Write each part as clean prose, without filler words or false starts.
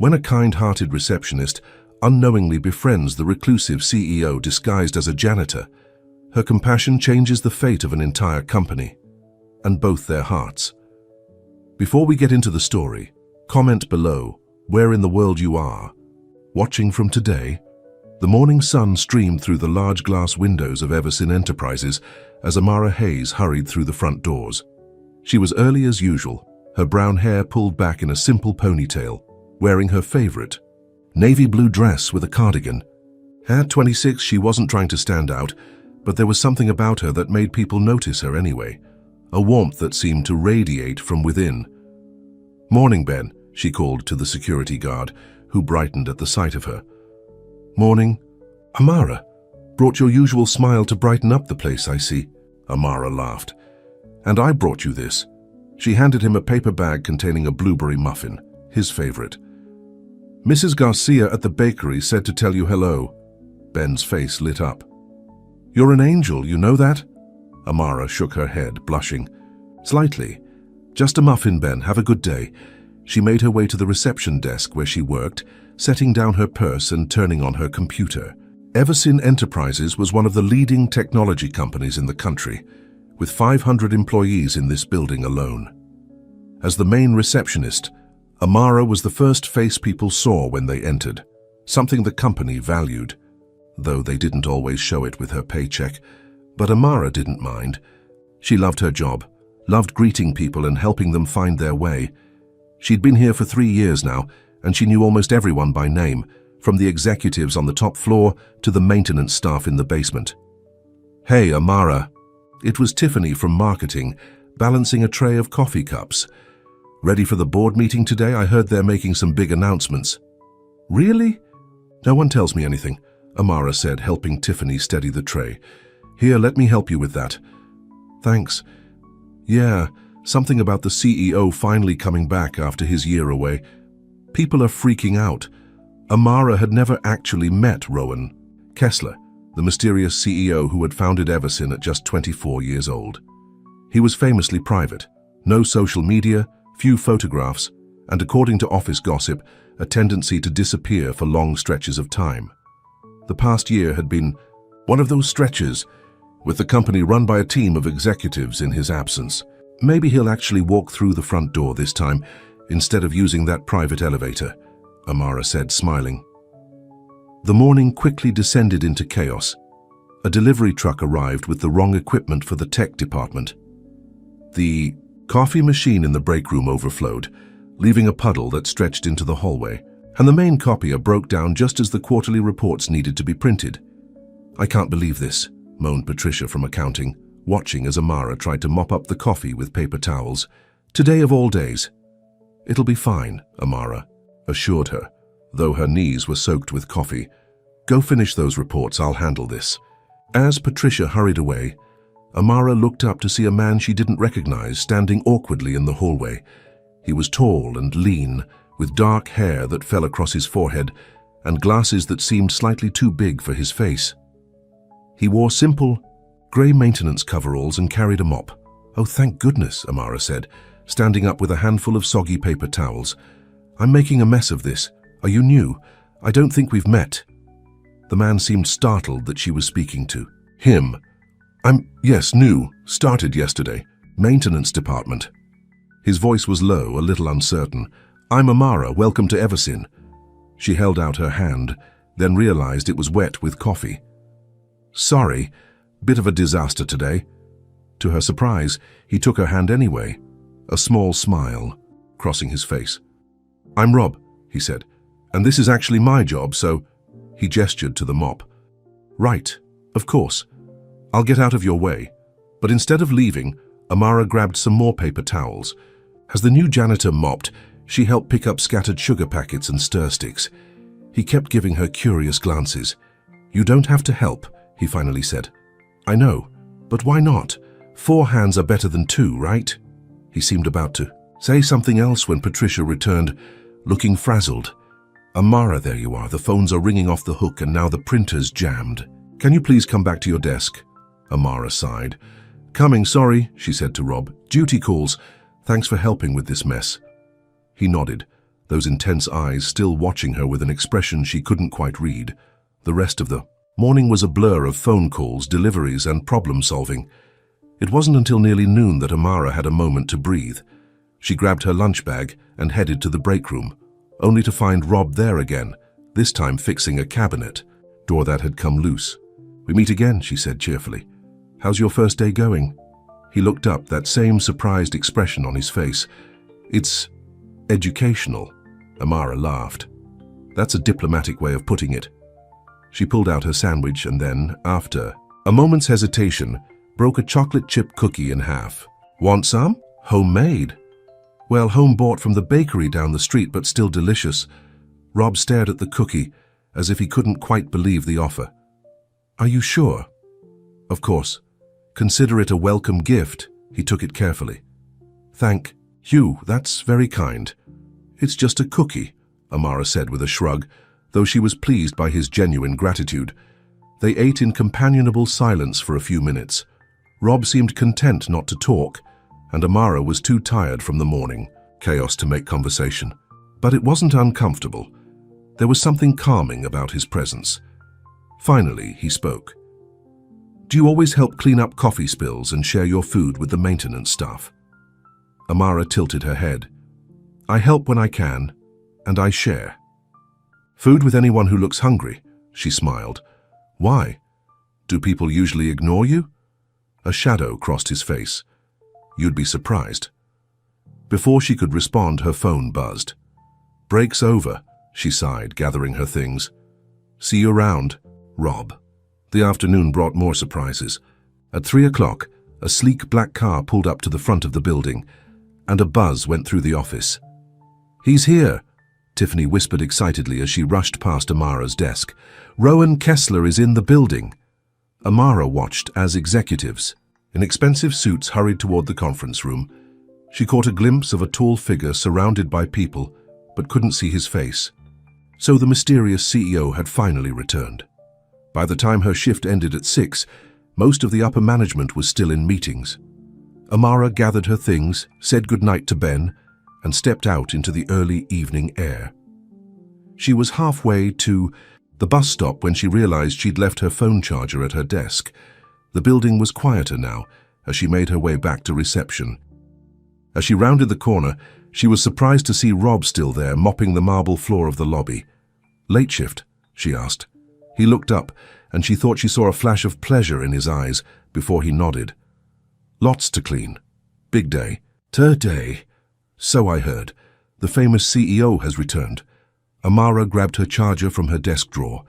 When a kind-hearted receptionist unknowingly befriends the reclusive CEO disguised as a janitor, her compassion changes the fate of an entire company, and both their hearts. Before we get into the story, comment below where in the world you are. Watching from today, the morning sun streamed through the large glass windows of Everson Enterprises as Amara Hayes hurried through the front doors. She was early as usual, her brown hair pulled back in a simple ponytail, wearing her favorite, navy blue dress with a cardigan. At 26, she wasn't trying to stand out, but there was something about her that made people notice her anyway, a warmth that seemed to radiate from within. "Morning, Ben," she called to the security guard, who brightened at the sight of her. "Morning. Amara, brought your usual smile to brighten up the place, I see." Amara laughed. "And I brought you this." She handed him a paper bag containing a blueberry muffin, his favorite. "Mrs. Garcia at the bakery said to tell you hello." Ben's face lit up. "You're an angel, you know that?" Amara shook her head, blushing. "Slightly. Just a muffin, Ben. Have a good day." She made her way to the reception desk where she worked, setting down her purse and turning on her computer. Everson Enterprises was one of the leading technology companies in the country, with 500 employees in this building alone. As the main receptionist, Amara was the first face people saw when they entered, something the company valued, though they didn't always show it with her paycheck. But Amara didn't mind. She loved her job, loved greeting people and helping them find their way. She'd been here for 3 years now, and she knew almost everyone by name, from the executives on the top floor to the maintenance staff in the basement. "Hey, Amara." It was Tiffany from marketing, balancing a tray of coffee cups. "Ready for the board meeting today? I heard they're making some big announcements." "Really?" "No one tells me anything," Amara said, helping Tiffany steady the tray. "Here, let me help you with that." "Thanks." "Yeah, something about the CEO finally coming back after his year away. People are freaking out." Amara had never actually met Rowan Kessler, the mysterious CEO who had founded Everson at just 24 years old. He was famously private, no social media, few photographs, and according to office gossip, a tendency to disappear for long stretches of time. The past year had been one of those stretches, with the company run by a team of executives in his absence. Maybe he'll actually walk through the front door this time, instead of using that private elevator, Amara said, smiling. The morning quickly descended into chaos. A delivery truck arrived with the wrong equipment for the tech department. The coffee machine in the break room overflowed, leaving a puddle that stretched into the hallway, and the main copier broke down just as the quarterly reports needed to be printed. "I can't believe this," moaned Patricia from accounting, watching as Amara tried to mop up the coffee with paper towels. "Today of all days." "It'll be fine," Amara assured her, though her knees were soaked with coffee. "Go finish those reports, I'll handle this." As Patricia hurried away, Amara looked up to see a man she didn't recognize standing awkwardly in the hallway. He was tall and lean, with dark hair that fell across his forehead and glasses that seemed slightly too big for his face. He wore simple, grey maintenance coveralls and carried a mop. "Oh, thank goodness," Amara said, standing up with a handful of soggy paper towels. "I'm making a mess of this. Are you new? I don't think we've met." The man seemed startled that she was speaking to him. Yes, new. Started yesterday. Maintenance department." His voice was low, a little uncertain. "I'm Amara. Welcome to Everson." She held out her hand, then realized it was wet with coffee. "Sorry, bit of a disaster today." To her surprise, he took her hand anyway, a small smile crossing his face. "I'm Rob," he said, "and this is actually my job, so—" He gestured to the mop. "Right, of course. I'll get out of your way." But instead of leaving, Amara grabbed some more paper towels. As the new janitor mopped, she helped pick up scattered sugar packets and stir sticks. He kept giving her curious glances. "You don't have to help," he finally said. "I know, but why not? 4 hands are better than 2, right?" He seemed about to say something else when Patricia returned, looking frazzled. "Amara, there you are. The phones are ringing off the hook and now the printer's jammed. Can you please come back to your desk?" Amara sighed. "Coming, sorry," she said to Rob. "Duty calls. Thanks for helping with this mess." He nodded. those intense eyes still watching her with an expression she couldn't quite read. The rest of the morning was a blur of phone calls, deliveries, and problem-solving. It wasn't until nearly noon that Amara had a moment to breathe. She grabbed her lunch bag and headed to the break room, only to find Rob there again, this time fixing a cabinet door that had come loose. "We meet again," she said cheerfully. "How's your first day going?" He looked up, that same surprised expression on his face. "It's educational," Amara laughed. "That's a diplomatic way of putting it." She pulled out her sandwich and then, after a moment's hesitation, broke a chocolate chip cookie in half. "Want some? Homemade." "Well, home-bought from the bakery down the street, but still delicious." Rob stared at the cookie, as if he couldn't quite believe the offer. "Are you sure?" "Of course. Consider it a welcome gift." He took it carefully. "Thank you, that's very kind." "It's just a cookie," Amara said with a shrug, though she was pleased by his genuine gratitude. They ate in companionable silence for a few minutes. Rob seemed content not to talk, and Amara was too tired from the morning chaos to make conversation. But it wasn't uncomfortable. There was something calming about his presence. Finally, he spoke. "Do you always help clean up coffee spills and share your food with the maintenance staff?" Amara tilted her head. "I help when I can, and I share." "Food with anyone who looks hungry," she smiled. "Why? Do people usually ignore you?" A shadow crossed his face. "You'd be surprised." Before she could respond, her phone buzzed. "Break's over," she sighed, gathering her things. "See you around, Rob." The afternoon brought more surprises. At 3 o'clock, a sleek black car pulled up to the front of the building, and a buzz went through the office. "He's here," Tiffany whispered excitedly as she rushed past Amara's desk. "Rowan Kessler is in the building." Amara watched as executives in expensive suits hurried toward the conference room. She caught a glimpse of a tall figure surrounded by people, but couldn't see his face. So the mysterious CEO had finally returned. By the time her shift ended at 6, most of the upper management was still in meetings. Amara gathered her things, said goodnight to Ben, and stepped out into the early evening air. She was halfway to the bus stop when she realized she'd left her phone charger at her desk. The building was quieter now as she made her way back to reception. As she rounded the corner, she was surprised to see Rob still there, mopping the marble floor of the lobby. "Late shift?" she asked. He looked up, and she thought she saw a flash of pleasure in his eyes before he nodded. "Lots to clean. Big day." "Today." "So I heard. The famous CEO has returned." Amara grabbed her charger from her desk drawer.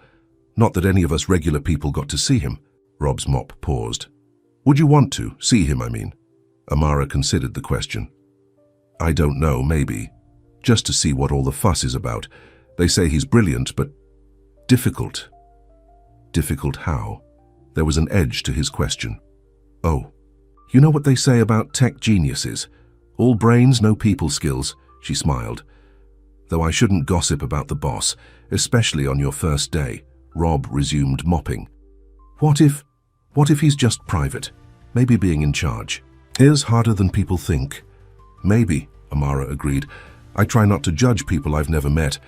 "Not that any of us regular people got to see him." Rob's mop paused. "Would you want to see him, I mean?" Amara considered the question. "I don't know, maybe. Just to see what all the fuss is about. They say he's brilliant, but difficult." "Difficult how?" There was an edge to his question. "Oh, you know what they say about tech geniuses? All brains, no people skills," she smiled. "Though I shouldn't gossip about the boss, especially on your first day." Rob resumed mopping. What if he's just private? Maybe being in charge. Is harder than people think." "Maybe," Amara agreed. "I try not to judge people I've never met.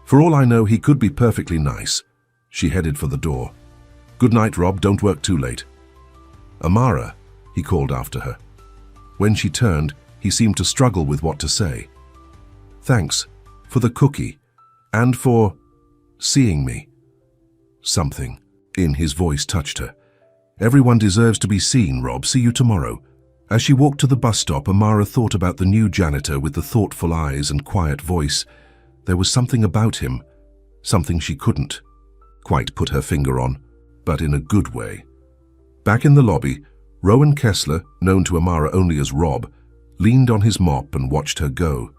For all I know, he could be perfectly nice." She headed for the door. "Good night, Rob. Don't work too late." "Amara," he called after her. When she turned, he seemed to struggle with what to say. "Thanks for the cookie and for seeing me." Something in his voice touched her. "Everyone deserves to be seen, Rob. See you tomorrow." As she walked to the bus stop, Amara thought about the new janitor with the thoughtful eyes and quiet voice. There was something about him, something she couldn't quite put her finger on, but in a good way. Back in the lobby, Rowan Kessler, known to Amara only as Rob, leaned on his mop and watched her go.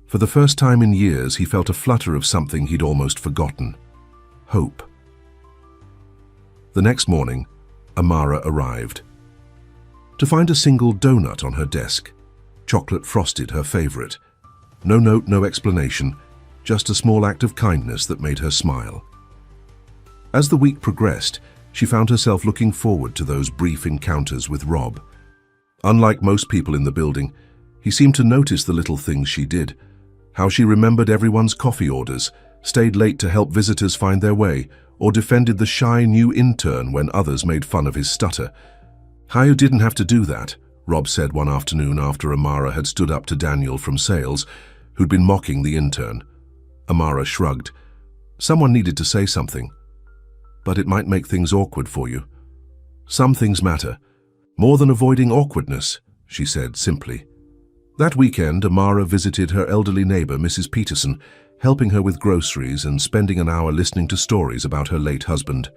For the first time in years, he felt a flutter of something he'd almost forgotten. Hope. The next morning, Amara arrived. To find a single donut on her desk. Chocolate frosted, her favorite. No note, no explanation, just a small act of kindness that made her smile. As the week progressed, she found herself looking forward to those brief encounters with Rob. Unlike most people in the building, he seemed to notice the little things she did. How she remembered everyone's coffee orders, stayed late to help visitors find their way, or defended the shy new intern when others made fun of his stutter. How you didn't have to do that, Rob said one afternoon after Amara had stood up to Daniel from sales, who'd been mocking the intern. Amara shrugged. Someone needed to say something. But it might make things awkward for you. Some things matter. More than avoiding awkwardness, she said simply. That weekend, Amara visited her elderly neighbor, Mrs. Peterson, helping her with groceries and spending an hour listening to stories about her late husband.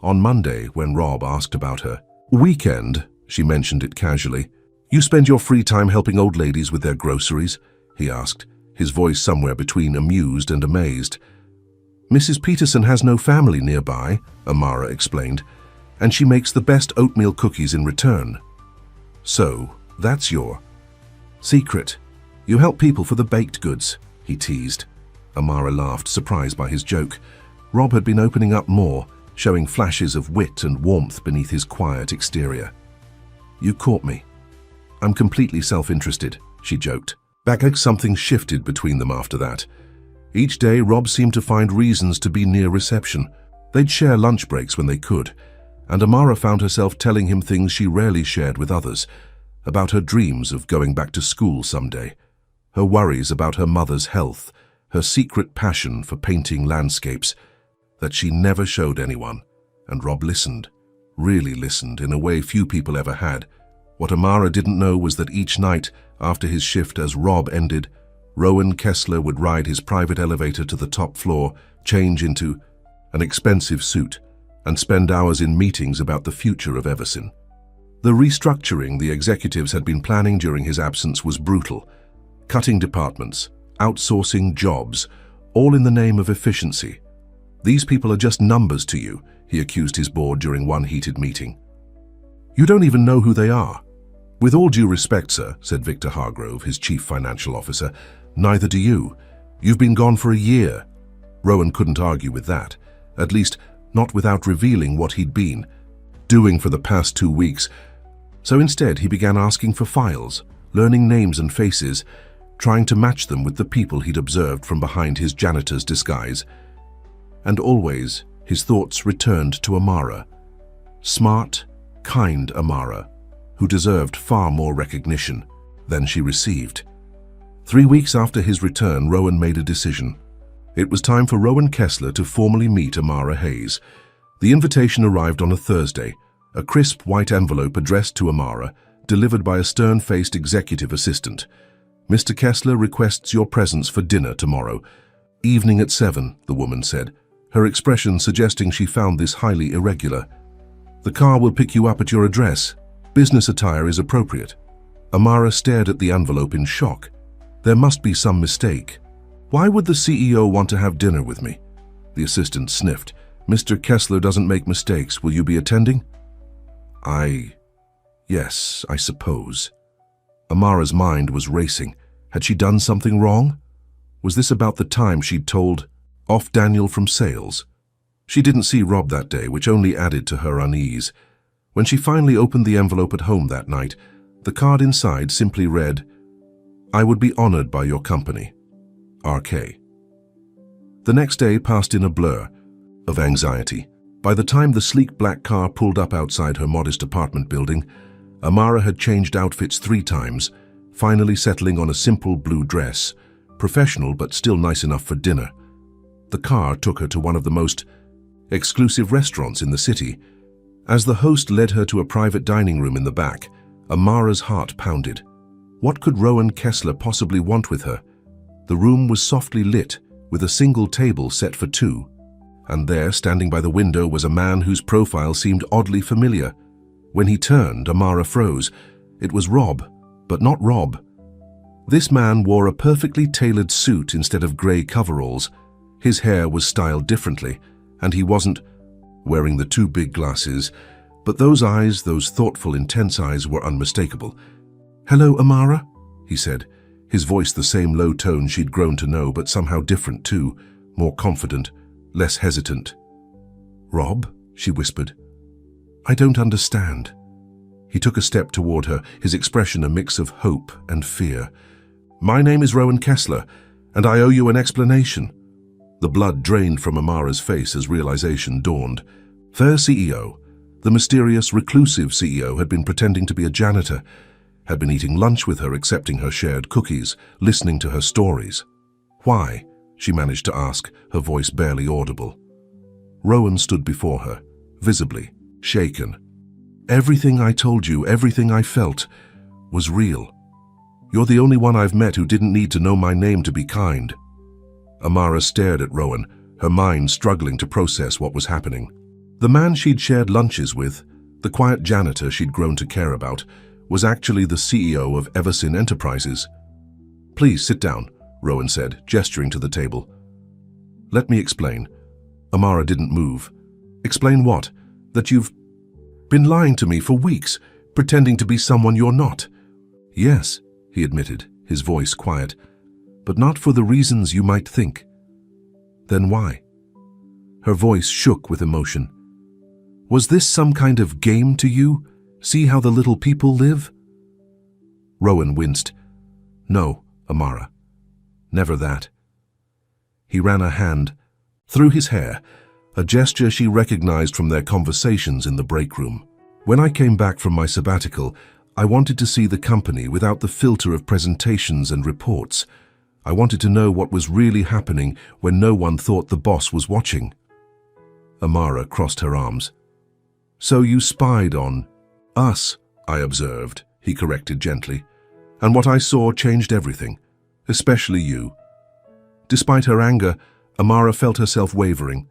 On Monday, when Rob asked about her weekend, she mentioned it casually. You spend your free time helping old ladies with their groceries? He asked, his voice somewhere between amused and amazed. Mrs. Peterson has no family nearby, Amara explained, and she makes the best oatmeal cookies in return. So, that's your secret. You help people for the baked goods, he teased. Amara laughed, surprised by his joke. Rob had been opening up more, showing flashes of wit and warmth beneath his quiet exterior. You caught me. I'm completely self-interested, she joked. Back like something shifted between them after that. Each day, Rob seemed to find reasons to be near reception. They'd share lunch breaks when they could, and Amara found herself telling him things she rarely shared with others, about her dreams of going back to school someday, her worries about her mother's health, her secret passion for painting landscapes that she never showed anyone. And Rob listened, really listened in a way few people ever had. What Amara didn't know was that each night after his shift as Rob ended, Rowan Kessler would ride his private elevator to the top floor, change into an expensive suit, and spend hours in meetings about the future of Everson. The restructuring the executives had been planning during his absence was brutal. Cutting departments, outsourcing jobs, all in the name of efficiency. These people are just numbers to you, he accused his board during one heated meeting. You don't even know who they are. With all due respect, sir, said Victor Hargrove, his chief financial officer, neither do you. You've been gone for a year. Rowan couldn't argue with that, at least not without revealing what he'd been doing for the past 2 weeks. So instead, he began asking for files, learning names and faces, trying to match them with the people he'd observed from behind his janitor's disguise. And always, his thoughts returned to Amara. Smart, kind Amara, who deserved far more recognition than she received. 3 weeks after his return, Rowan made a decision. It was time for Rowan Kessler to formally meet Amara Hayes. The invitation arrived on a Thursday, a crisp white envelope addressed to Amara, delivered by a stern-faced executive assistant. Mr. Kessler requests your presence for dinner tomorrow. Evening at 7, the woman said, her expression suggesting she found this highly irregular. The car will pick you up at your address. Business attire is appropriate. Amara stared at the envelope in shock. There must be some mistake. Why would the CEO want to have dinner with me? The assistant sniffed. Mr. Kessler doesn't make mistakes. Will you be attending? Yes, I suppose. Amara's mind was racing. Had she done something wrong? Was this about the time she'd told off Daniel from sales? She didn't see Rob that day, which only added to her unease. When she finally opened the envelope at home that night, the card inside simply read, I would be honored by your company. RK. The next day passed in a blur of anxiety. By the time the sleek black car pulled up outside her modest apartment building, Amara had changed outfits 3 times, finally settling on a simple blue dress, professional but still nice enough for dinner. The car took her to one of the most exclusive restaurants in the city. As the host led her to a private dining room in the back, Amara's heart pounded. What could Rowan Kessler possibly want with her? The room was softly lit, with a single table set for 2. And there, standing by the window, was a man whose profile seemed oddly familiar. When he turned, Amara froze. It was Rob, but not Rob. This man wore a perfectly tailored suit instead of grey coveralls. His hair was styled differently, and he wasn't wearing the 2 big glasses, but those eyes, those thoughtful, intense eyes, were unmistakable. Hello, Amara, he said, his voice the same low tone she'd grown to know, but somehow different too, more confident, less hesitant. Rob, she whispered. I don't understand. He took a step toward her, his expression a mix of hope and fear. My name is Rowan Kessler. And I owe you an explanation. The blood drained from Amara's face as realization dawned. Their CEO, the mysterious, reclusive CEO, had been pretending to be a janitor, had been eating lunch with her, accepting her shared cookies, listening to her stories. Why? She managed to ask, her voice barely audible. Rowan stood before her, visibly shaken. Everything I told you, everything I felt, was real. You're the only one I've met who didn't need to know my name to be kind. Amara stared at Rowan, her mind struggling to process what was happening. The man she'd shared lunches with, the quiet janitor she'd grown to care about, was actually the CEO of Eversin Enterprises. Please sit down, Rowan said, gesturing to the table. Let me explain. Amara didn't move. Explain what? That you've been lying to me for weeks, pretending to be someone you're not. Yes, he admitted, his voice quiet, but not for the reasons you might think. Then why? Her voice shook with emotion. Was this some kind of game to you? See how the little people live? Rowan winced. No, Amara. Never that. He ran a hand through his hair, a gesture she recognized from their conversations in the break room. When I came back from my sabbatical, I wanted to see the company without the filter of presentations and reports. I wanted to know what was really happening when no one thought the boss was watching. Amara crossed her arms. So you spied on us, I observed, he corrected gently. And what I saw changed everything, especially you. Despite her anger, Amara felt herself wavering.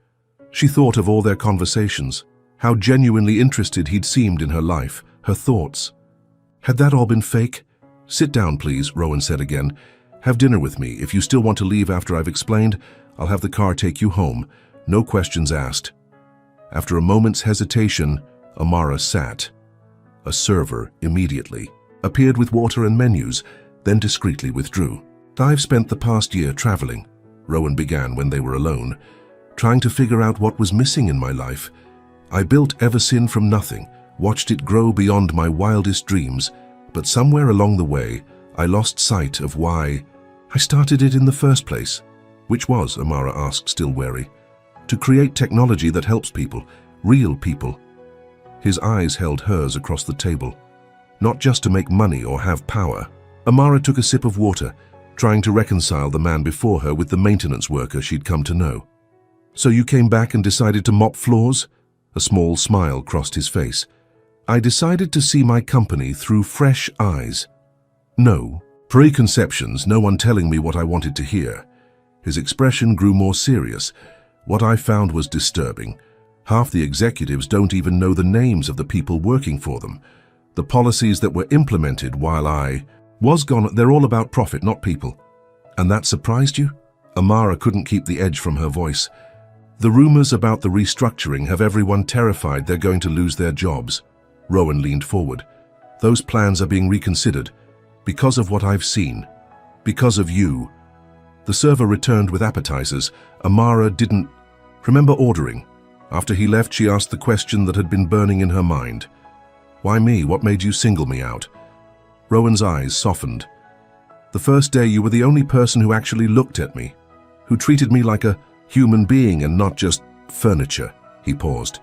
She thought of all their conversations, how genuinely interested he'd seemed in her life, her thoughts. Had that all been fake? Sit down, please, Rowan said again. Have dinner with me. If you still want to leave after I've explained, I'll have the car take you home. No questions asked. After a moment's hesitation, Amara sat. A server immediately appeared with water and menus, then discreetly withdrew. I've spent the past year traveling, Rowan began when they were alone, trying to figure out what was missing in my life. I built Eversin from nothing, watched it grow beyond my wildest dreams, but somewhere along the way, I lost sight of why I started it in the first place. Which was, Amara asked, still wary. To create technology that helps people, real people. His eyes held hers across the table. Not just to make money or have power. Amara took a sip of water, trying to reconcile the man before her with the maintenance worker she'd come to know. So you came back and decided to mop floors? A small smile crossed his face. I decided to see my company through fresh eyes. No preconceptions, no one telling me what I wanted to hear. His expression grew more serious. What I found was disturbing. Half the executives don't even know the names of the people working for them. The policies that were implemented while I was gone, they're all about profit, not people. And that surprised you? Amara couldn't keep the edge from her voice. The rumors about the restructuring have everyone terrified they're going to lose their jobs. Rowan leaned forward. Those plans are being reconsidered. Because of what I've seen. Because of you. The server returned with appetizers. Amara didn't remember ordering. After he left, she asked the question that had been burning in her mind. Why me? What made you single me out? Rowan's eyes softened. The first day you were the only person who actually looked at me, who treated me like a human being and not just furniture. He paused.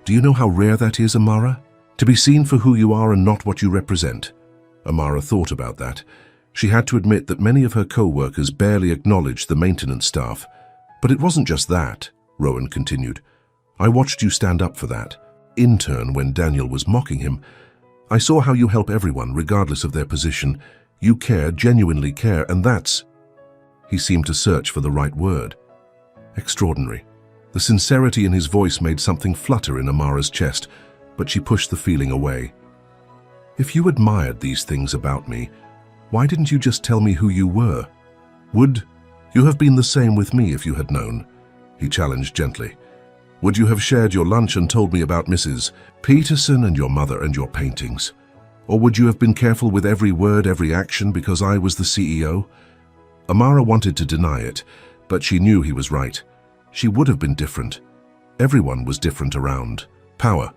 Do you know how rare that is, Amara? To be seen for who you are and not what you represent. Amara thought about that. She had to admit that many of her co-workers barely acknowledged the maintenance staff. But it wasn't just that, Rowan continued. I watched you stand up for that. In turn, when Daniel was mocking him, I saw how you help everyone, regardless of their position. You care, genuinely care, and that's... He seemed to search for the right word. Extraordinary. The sincerity in his voice made something flutter in Amara's chest, but she pushed the feeling away. If you admired these things about me, why didn't you just tell me who you were? Would you have been the same with me if you had known? He challenged gently. Would you have shared your lunch and told me about Mrs. Peterson and your mother and your paintings? Or would you have been careful with every word, every action because I was the CEO? Amara wanted to deny it, but she knew he was right. She would have been different. Everyone was different around. Power.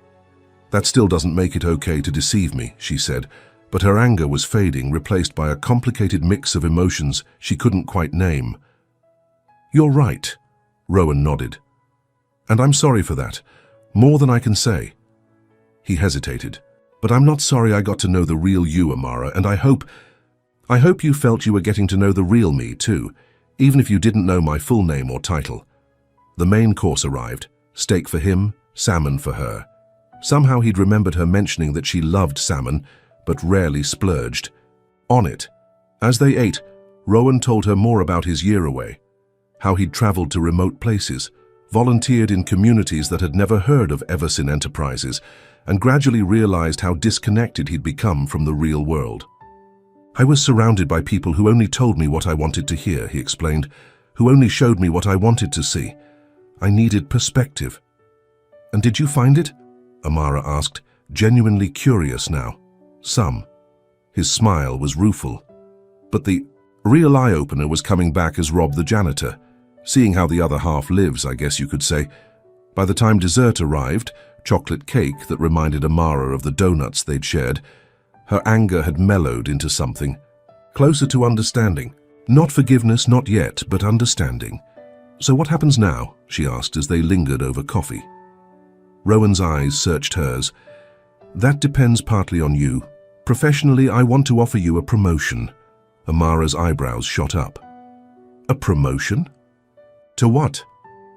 That still doesn't make it okay to deceive me, she said, but her anger was fading, replaced by a complicated mix of emotions she couldn't quite name. "You're right," Rowan nodded. "And I'm sorry for that, more than I can say." He hesitated. "But I'm not sorry I got to know the real you, Amara, and I hope you felt you were getting to know the real me, too, even if you didn't know my full name or title." The main course arrived, steak for him, salmon for her. Somehow he'd remembered her mentioning that she loved salmon, but rarely splurged on it. As they ate, Rowan told her more about his year away, how he'd traveled to remote places, volunteered in communities that had never heard of Everson Enterprises, and gradually realized how disconnected he'd become from the real world. "I was surrounded by people who only told me what I wanted to hear," he explained, "who only showed me what I wanted to see. I needed perspective." "And did you find it?" Amara asked, genuinely curious now. "Some." His smile was rueful. But the real eye-opener was coming back as Rob the janitor, seeing how the other half lives, I guess you could say. By the time dessert arrived, chocolate cake that reminded Amara of the donuts they'd shared, her anger had mellowed into something closer to understanding. Not forgiveness, not yet, but understanding. "So what happens now?" she asked as they lingered over coffee. Rowan's eyes searched hers. "That depends partly on you. Professionally, I want to offer you a promotion." Amara's eyebrows shot up. "A promotion? To what?"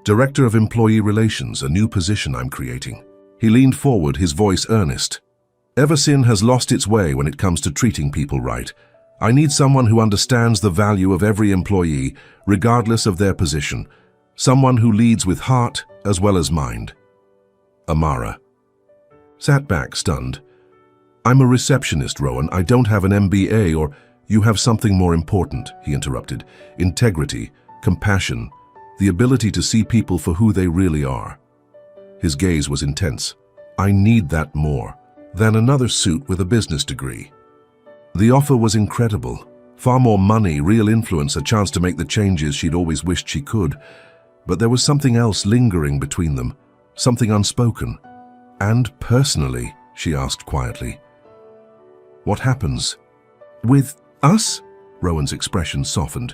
"Director of Employee Relations, a new position I'm creating." He leaned forward, his voice earnest. "Everson has lost its way when it comes to treating people right. I need someone who understands the value of every employee, regardless of their position. Someone who leads with heart as well as mind." Amara sat back, stunned. "I'm a receptionist, Rowan. I don't have an MBA or—" "You have something more important," he interrupted. "Integrity, compassion, the ability to see people for who they really are." His gaze was intense. "I need that more than another suit with a business degree." The offer was incredible. Far more money, real influence, a chance to make the changes she'd always wished she could. But there was something else lingering between them, something unspoken. "And personally," she asked quietly, "what happens with us?" Rowan's expression softened.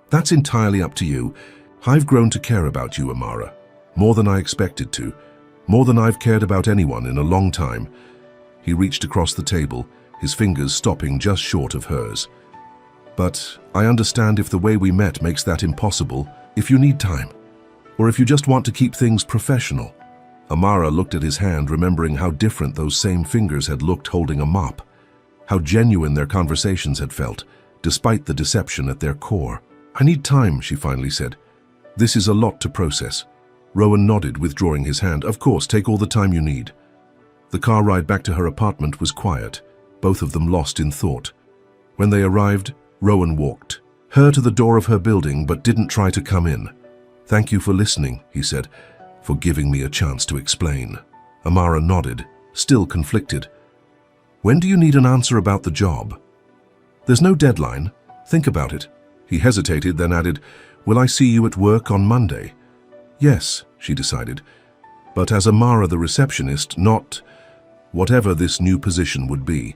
"That's entirely up to you. I've grown to care about you, Amara. More than I expected to. More than I've cared about anyone in a long time." He reached across the table, his fingers stopping just short of hers. "But I understand if the way we met makes that impossible, if you need time, or if you just want to keep things professional." Amara looked at his hand, remembering how different those same fingers had looked holding a mop, how genuine their conversations had felt, despite the deception at their core. "I need time," she finally said. "This is a lot to process." Rowan nodded, withdrawing his hand. "Of course, take all the time you need." The car ride back to her apartment was quiet, both of them lost in thought. When they arrived, Rowan walked her to the door of her building but didn't try to come in. "Thank you for listening," he said, "for giving me a chance to explain." Amara nodded, still conflicted. "When do you need an answer about the job?" "There's no deadline. Think about it." He hesitated, then added, "Will I see you at work on Monday?" "Yes," she decided, "but as Amara the receptionist, not whatever this new position would be,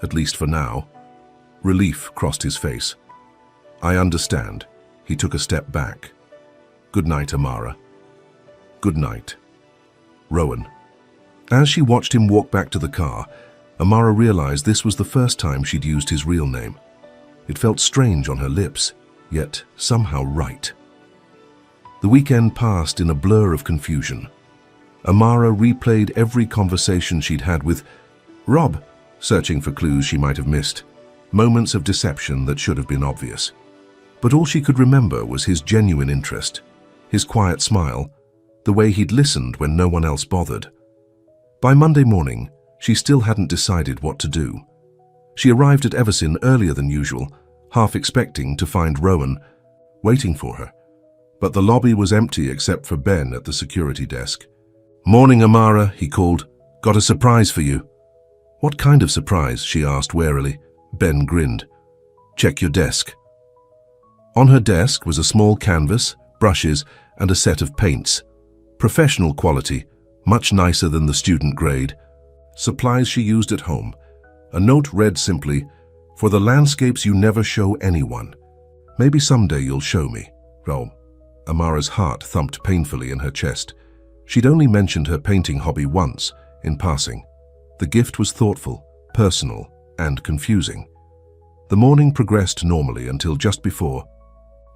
at least for now." Relief crossed his face. "I understand." He took a step back. "Good night, Amara." "Good night, Rowan." As she watched him walk back to the car, Amara realized this was the first time she'd used his real name. It felt strange on her lips, yet somehow right. The weekend passed in a blur of confusion. Amara replayed every conversation she'd had with Rob, searching for clues she might have missed, moments of deception that should have been obvious. But all she could remember was his genuine interest, his quiet smile, the way he'd listened when no one else bothered. By Monday morning, she still hadn't decided what to do. She arrived at Everson earlier than usual, half expecting to find Rowan waiting for her. But the lobby was empty except for Ben at the security desk. "Morning, Amara," he called. "Got a surprise for you." "What kind of surprise?" she asked warily. Ben grinned. "Check your desk." On her desk was a small canvas, brushes, and a set of paints. Professional quality, much nicer than the student grade. Supplies she used at home. A note read simply, "For the landscapes you never show anyone. Maybe someday you'll show me." Oh, Amara's heart thumped painfully in her chest. She'd only mentioned her painting hobby once, in passing. The gift was thoughtful, personal, and confusing. The morning progressed normally until just before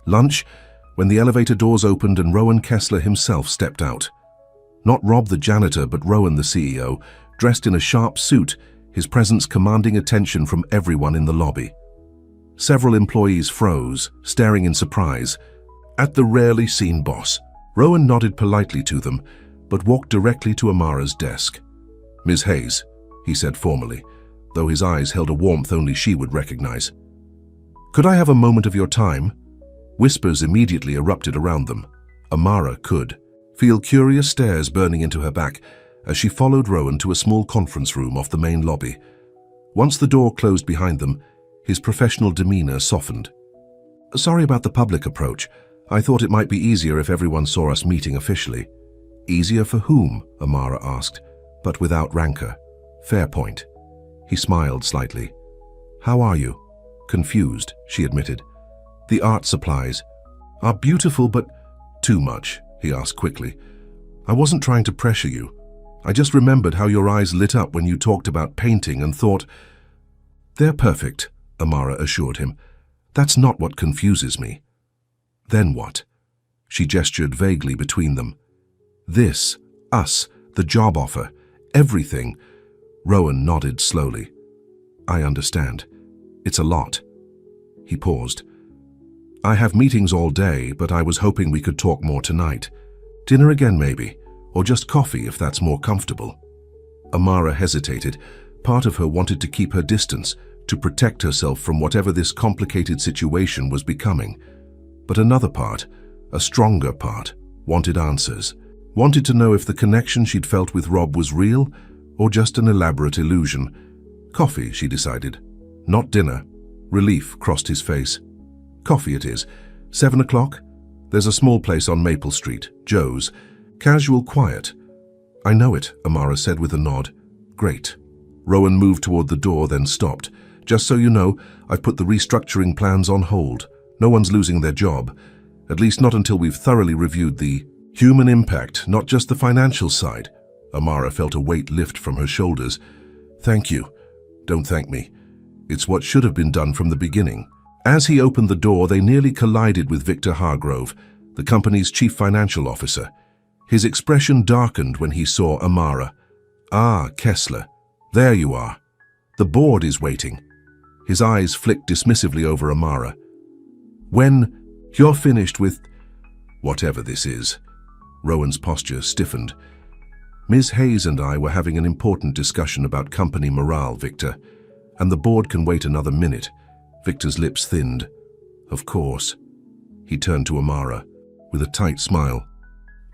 lunch, when the elevator doors opened and Rowan Kessler himself stepped out. Not Rob the janitor, but Rowan the CEO, dressed in a sharp suit, his presence commanding attention from everyone in the lobby. Several employees froze, staring in surprise at the rarely seen boss. Rowan nodded politely to them, but walked directly to Amara's desk. "Ms. Hayes," he said formally, though his eyes held a warmth only she would recognize. "Could I have a moment of your time?" Whispers immediately erupted around them. Amara could feel curious stares burning into her back as she followed Rowan to a small conference room off the main lobby. Once the door closed behind them, his professional demeanor softened. "Sorry about the public approach. I thought it might be easier if everyone saw us meeting officially." "Easier for whom?" Amara asked, but without rancor. "Fair point." He smiled slightly. "How are you?" "Confused," she admitted. "The art supplies are beautiful, but too much," he asked quickly. "I wasn't trying to pressure you. I just remembered how your eyes lit up when you talked about painting and thought—" "They're perfect," Amara assured him. "That's not what confuses me." "Then what?" She gestured vaguely between them. "This, us, the job offer, everything." Rowan nodded slowly. "I understand. It's a lot." He paused. "I have meetings all day, but I was hoping we could talk more tonight. Dinner again maybe, or just coffee if that's more comfortable." Amara hesitated. Part of her wanted to keep her distance, to protect herself from whatever this complicated situation was becoming. But another part, a stronger part, wanted answers. Wanted to know if the connection she'd felt with Rob was real or just an elaborate illusion. Coffee, she decided. Not dinner. Relief crossed his face. "Coffee it is. 7 o'clock? There's a small place on Maple Street, Joe's. Casual, quiet." "I know it," Amara said with a nod. "Great." Rowan moved toward the door, then stopped. "Just so you know, I've put the restructuring plans on hold. No one's losing their job. At least not until we've thoroughly reviewed the human impact, not just the financial side." Amara felt a weight lift from her shoulders. "Thank you." "Don't thank me. It's what should have been done from the beginning." As he opened the door, they nearly collided with Victor Hargrove, the company's chief financial officer. His expression darkened when he saw Amara. "Ah, Kessler. There you are. The board is waiting." His eyes flicked dismissively over Amara. "When you're finished with whatever this is." Rowan's posture stiffened. "Ms. Hayes and I were having an important discussion about company morale, Victor, and the board can wait another minute." Victor's lips thinned. "Of course." He turned to Amara with a tight smile.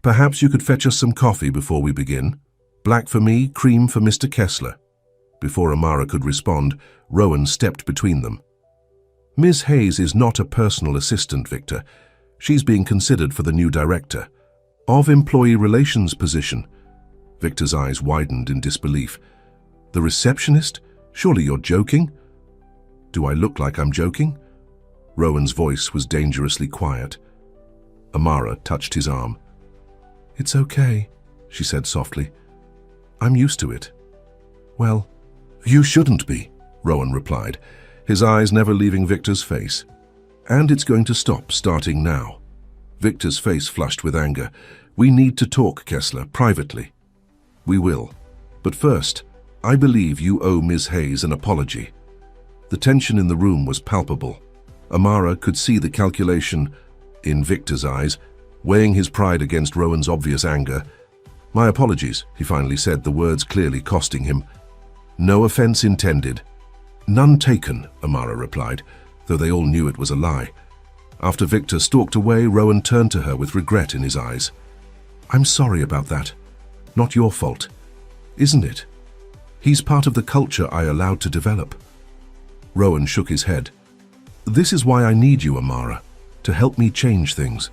"Perhaps you could fetch us some coffee before we begin? Black for me, cream for Mr. Kessler." Before Amara could respond, Rowan stepped between them. "Ms. Hayes is not a personal assistant, Victor. She's being considered for the new director of employee relations position." Victor's eyes widened in disbelief. "The receptionist? Surely you're joking?" "Do I look like I'm joking?" Rowan's voice was dangerously quiet. Amara touched his arm. "It's okay," she said softly. "I'm used to it." "Well, you shouldn't be," Rowan replied, his eyes never leaving Victor's face. "And it's going to stop starting now." Victor's face flushed with anger. "We need to talk, Kessler, privately." "We will. But first, I believe you owe Ms. Hayes an apology." The tension in the room was palpable. Amara could see the calculation, in Victor's eyes, weighing his pride against Rowan's obvious anger. "My apologies," he finally said, the words clearly costing him. "No offense intended." "None taken," Amara replied, though they all knew it was a lie. After Victor stalked away, Rowan turned to her with regret in his eyes. "I'm sorry about that. Not your fault. Isn't it? He's part of the culture I allowed to develop." Rowan shook his head. "This is why I need you, Amara, to help me change things."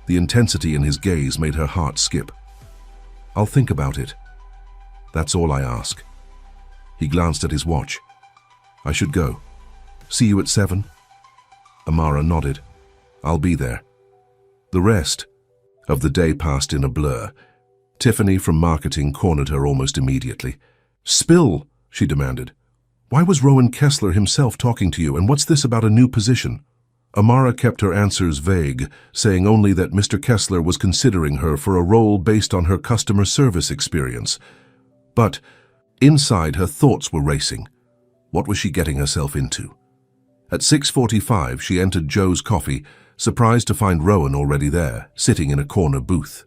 The intensity in his gaze made her heart skip. "I'll think about it. That's all I ask." He glanced at his watch. I should go. See you at 7? Amara nodded. I'll be there. The rest of the day passed in a blur. Tiffany from marketing cornered her almost immediately. Spill, she demanded. Why was Rowan Kessler himself talking to you, and what's this about a new position? Amara kept her answers vague, saying only that Mr. Kessler was considering her for a role based on her customer service experience. But inside, her thoughts were racing. What was she getting herself into? At 6:45, she entered Joe's Coffee, surprised to find Rowan already there, sitting in a corner booth.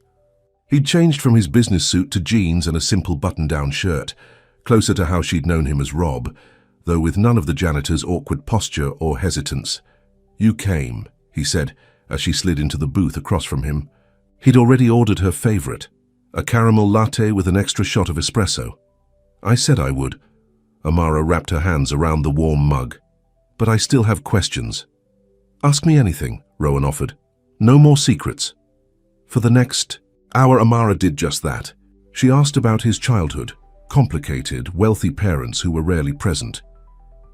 He'd changed from his business suit to jeans and a simple button-down shirt, closer to how she'd known him as Rob, though with none of the janitor's awkward posture or hesitance. You came, he said, as she slid into the booth across from him. He'd already ordered her favorite, a caramel latte with an extra shot of espresso. I said I would. Amara wrapped her hands around the warm mug. But I still have questions. Ask me anything, Rowan offered. No more secrets. For the next hour, Amara did just that. She asked about his childhood, complicated, wealthy parents who were rarely present.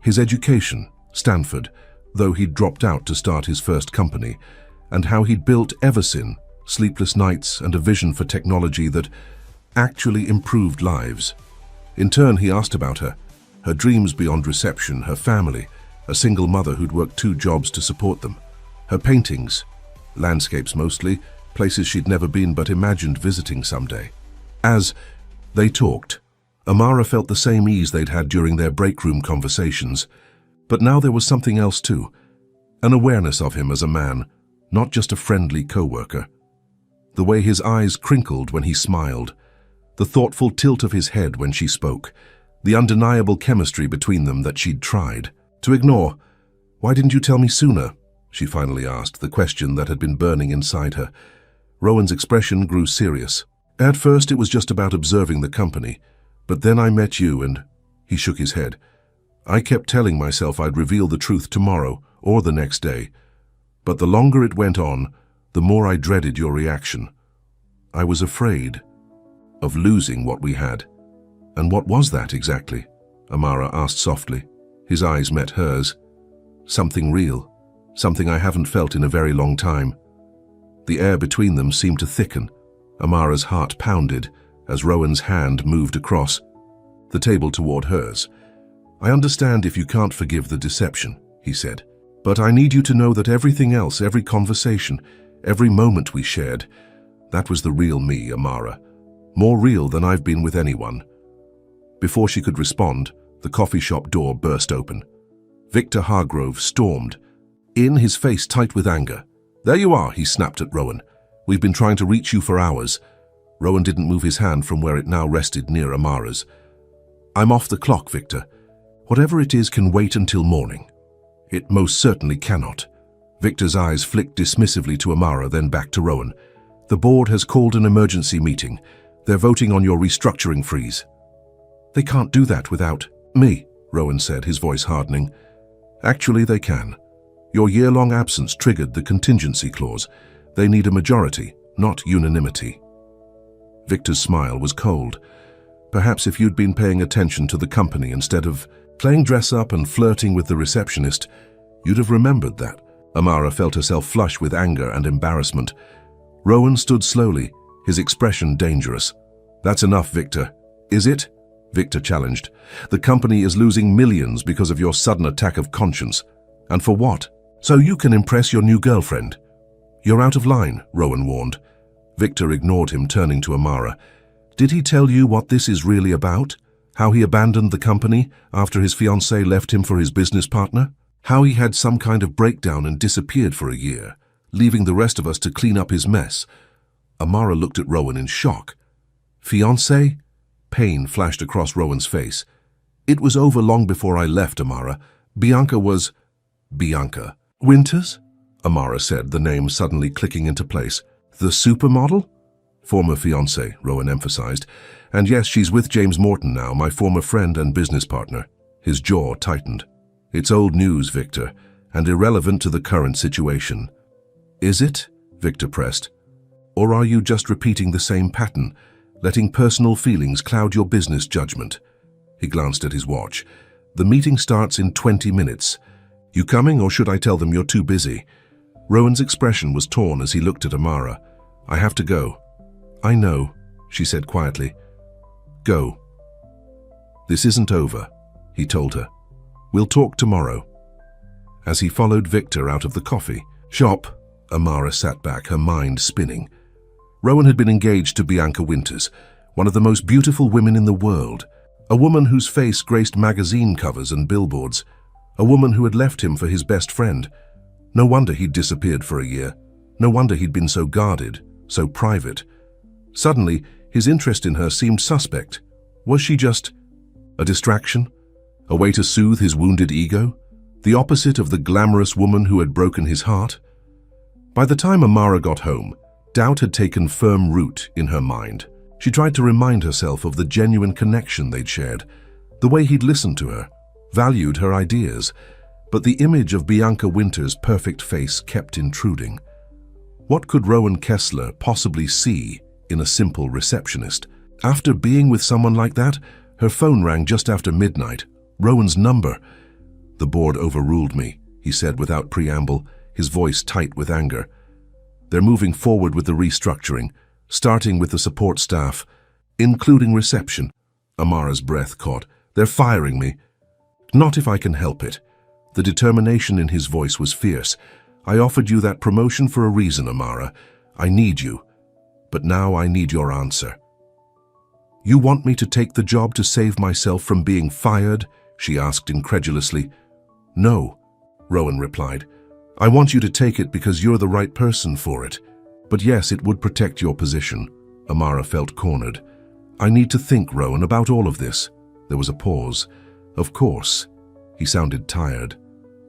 His education, Stanford, though he'd dropped out to start his first company, and how he'd built Eversin, sleepless nights and a vision for technology that actually improved lives. In turn, he asked about her dreams beyond reception, her family, a single mother who'd worked 2 jobs to support them, her paintings, landscapes mostly, places she'd never been but imagined visiting someday. As they talked, Amara felt the same ease they'd had during their break room conversations, but now there was something else too, an awareness of him as a man, not just a friendly co-worker. The way his eyes crinkled when he smiled, the thoughtful tilt of his head when she spoke, the undeniable chemistry between them that she'd tried to ignore. Why didn't you tell me sooner? She finally asked, the question that had been burning inside her. Rowan's expression grew serious. At first it was just about observing the company, but then I met you and... He shook his head. I kept telling myself I'd reveal the truth tomorrow or the next day, but the longer it went on, the more I dreaded your reaction. I was afraid of losing what we had. And what was that exactly? Amara asked softly. His eyes met hers. Something real, something I haven't felt in a very long time. The air between them seemed to thicken. Amara's heart pounded as Rowan's hand moved across the table toward hers. I understand if you can't forgive the deception, he said, but I need you to know that everything else, every conversation, every moment we shared, that was the real me, Amara. More real than I've been with anyone. Before she could respond, the coffee shop door burst open. Victor Hargrove stormed in, his face tight with anger. There you are, he snapped at Rowan. We've been trying to reach you for hours. Rowan didn't move his hand from where it now rested near Amara's. I'm off the clock, Victor. Whatever it is can wait until morning. It most certainly cannot. Victor's eyes flicked dismissively to Amara, then back to Rowan. The board has called an emergency meeting. They're voting on your restructuring freeze. They can't do that without me, Rowan said, his voice hardening. Actually, they can. Your year-long absence triggered the contingency clause. They need a majority, not unanimity. Victor's smile was cold. Perhaps if you'd been paying attention to the company instead of playing dress-up and flirting with the receptionist, you'd have remembered that. Amara felt herself flush with anger and embarrassment. Rowan stood slowly, his expression dangerous. That's enough, Victor. Is it? Victor challenged. The company is losing millions because of your sudden attack of conscience. And for what? So you can impress your new girlfriend. You're out of line, Rowan warned. Victor ignored him, turning to Amara. Did he tell you what this is really about? How he abandoned the company after his fiancée left him for his business partner? How he had some kind of breakdown and disappeared for a year, leaving the rest of us to clean up his mess? Amara looked at Rowan in shock. Fiancée? Pain flashed across Rowan's face. It was over long before I left, Amara. Bianca was... Bianca. Winters? Amara said, the name suddenly clicking into place. The supermodel? Former fiancé, Rowan emphasized. And yes, she's with James Morton now, my former friend and business partner. His jaw tightened. It's old news, Victor, and irrelevant to the current situation. Is it? Victor pressed. Or are you just repeating the same pattern, letting personal feelings cloud your business judgment? He glanced at his watch. The meeting starts in 20 minutes. You coming, or should I tell them you're too busy? Rowan's expression was torn as he looked at Amara. I have to go. I know, she said quietly. Go. This isn't over, he told her. We'll talk tomorrow. As he followed Victor out of the coffee shop, Amara sat back, her mind spinning. Rowan had been engaged to Bianca Winters, one of the most beautiful women in the world, a woman whose face graced magazine covers and billboards, a woman who had left him for his best friend. No wonder he'd disappeared for a year. No wonder he'd been so guarded, so private. Suddenly, his interest in her seemed suspect. Was she just a distraction? A way to soothe his wounded ego? The opposite of the glamorous woman who had broken his heart? By the time Amara got home, doubt had taken firm root in her mind. She tried to remind herself of the genuine connection they'd shared, the way he'd listened to her, valued her ideas, but the image of Bianca Winters' perfect face kept intruding. What could Rowan Kessler possibly see in a simple receptionist? After being with someone like that, her phone rang just after midnight. Rowan's number. The board overruled me, he said without preamble, his voice tight with anger. They're moving forward with the restructuring, starting with the support staff, including reception. Amara's breath caught. They're firing me. Not if I can help it. The determination in his voice was fierce. I offered you that promotion for a reason, Amara. I need you. But now I need your answer. You want me to take the job to save myself from being fired? She asked incredulously. No, Rowan replied. I want you to take it because you're the right person for it. But yes, it would protect your position. Amara felt cornered. I need to think, Rowan, about all of this. There was a pause. Of course. He sounded tired.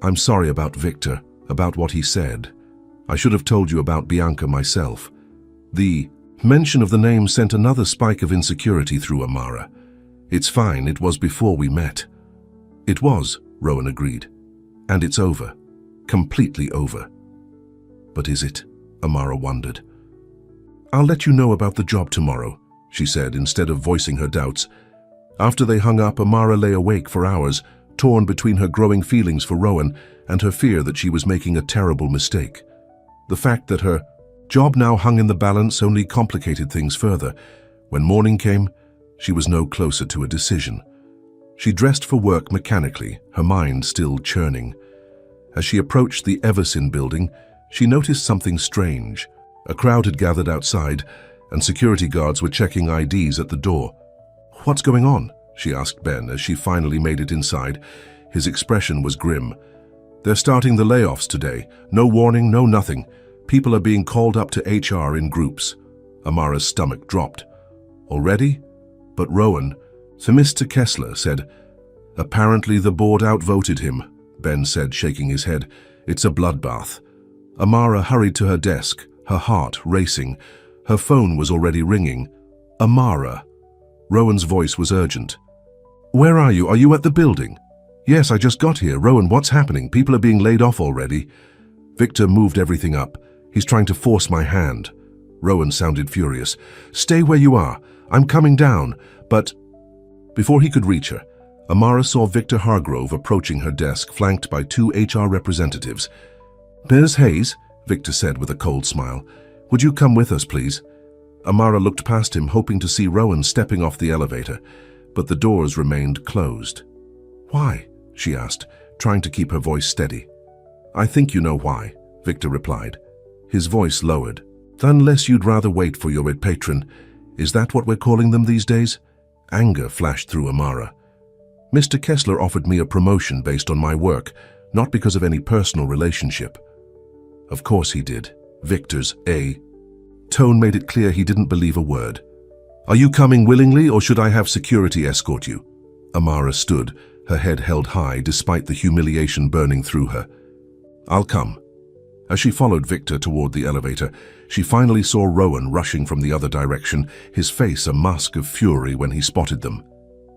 I'm sorry about Victor, about what he said. I should have told you about Bianca myself. The mention of the name sent another spike of insecurity through Amara. It's fine, it was before we met. It was, Rowan agreed. And it's over. Completely over. But is it? Amara wondered. I'll let you know about the job tomorrow, she said, instead of voicing her doubts. After they hung up, Amara lay awake for hours, torn between her growing feelings for Rowan and her fear that she was making a terrible mistake. The fact that her job now hung in the balance only complicated things further. When morning came, she was no closer to a decision. She dressed for work mechanically, her mind still churning. As she approached the Everson building, she noticed something strange. A crowd had gathered outside, and security guards were checking IDs at the door. What's going on? She asked Ben as she finally made it inside. His expression was grim. They're starting the layoffs today. No warning, no nothing. People are being called up to HR in groups. Amara's stomach dropped. Already? But Rowan, Mr. Kessler said, apparently the board outvoted him, Ben said, shaking his head. It's a bloodbath. Amara hurried to her desk, her heart racing. Her phone was already ringing. Amara. Rowan's voice was urgent. Where are you? Are you at the building? Yes, I just got here. Rowan, what's happening? People are being laid off already. Victor moved everything up. He's trying to force my hand. Rowan sounded furious. Stay where you are. I'm coming down. But before he could reach her, Amara saw Victor Hargrove approaching her desk, flanked by two HR representatives. Ms. Hayes, Victor said with a cold smile, would you come with us, please? Amara looked past him, hoping to see Rowan stepping off the elevator, but the doors remained closed. Why? She asked, trying to keep her voice steady. I think you know why, Victor replied. His voice lowered. Unless you'd rather wait for your patron. Is that what we're calling them these days? Anger flashed through Amara. Mr. Kessler offered me a promotion based on my work, not because of any personal relationship. Of course he did. Victor's tone made it clear he didn't believe a word. Are you coming willingly, or should I have security escort you? Amara stood, her head held high despite the humiliation burning through her. I'll come. As she followed Victor toward the elevator, she finally saw Rowan rushing from the other direction, his face a mask of fury when he spotted them.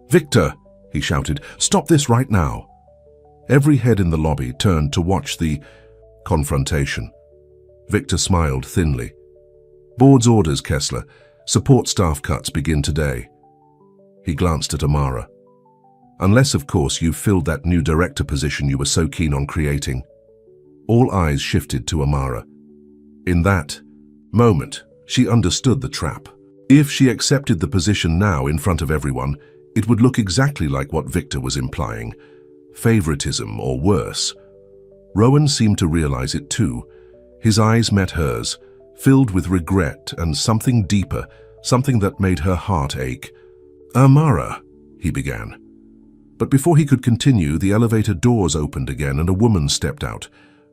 Victor, he shouted, stop this right now. Every head in the lobby turned to watch the confrontation. Victor smiled thinly. Board's orders, Kessler. Support staff cuts begin today. He glanced at Amara. Unless, of course, you've filled that new director position you were so keen on creating. All eyes shifted to Amara. In that moment, she understood the trap. If she accepted the position now in front of everyone, it would look exactly like what Victor was implying. Favoritism, or worse. Rowan seemed to realize it too. His eyes met hers, filled with regret and something deeper, something that made her heart ache. "Amara," he began. But before he could continue, the elevator doors opened again and a woman stepped out.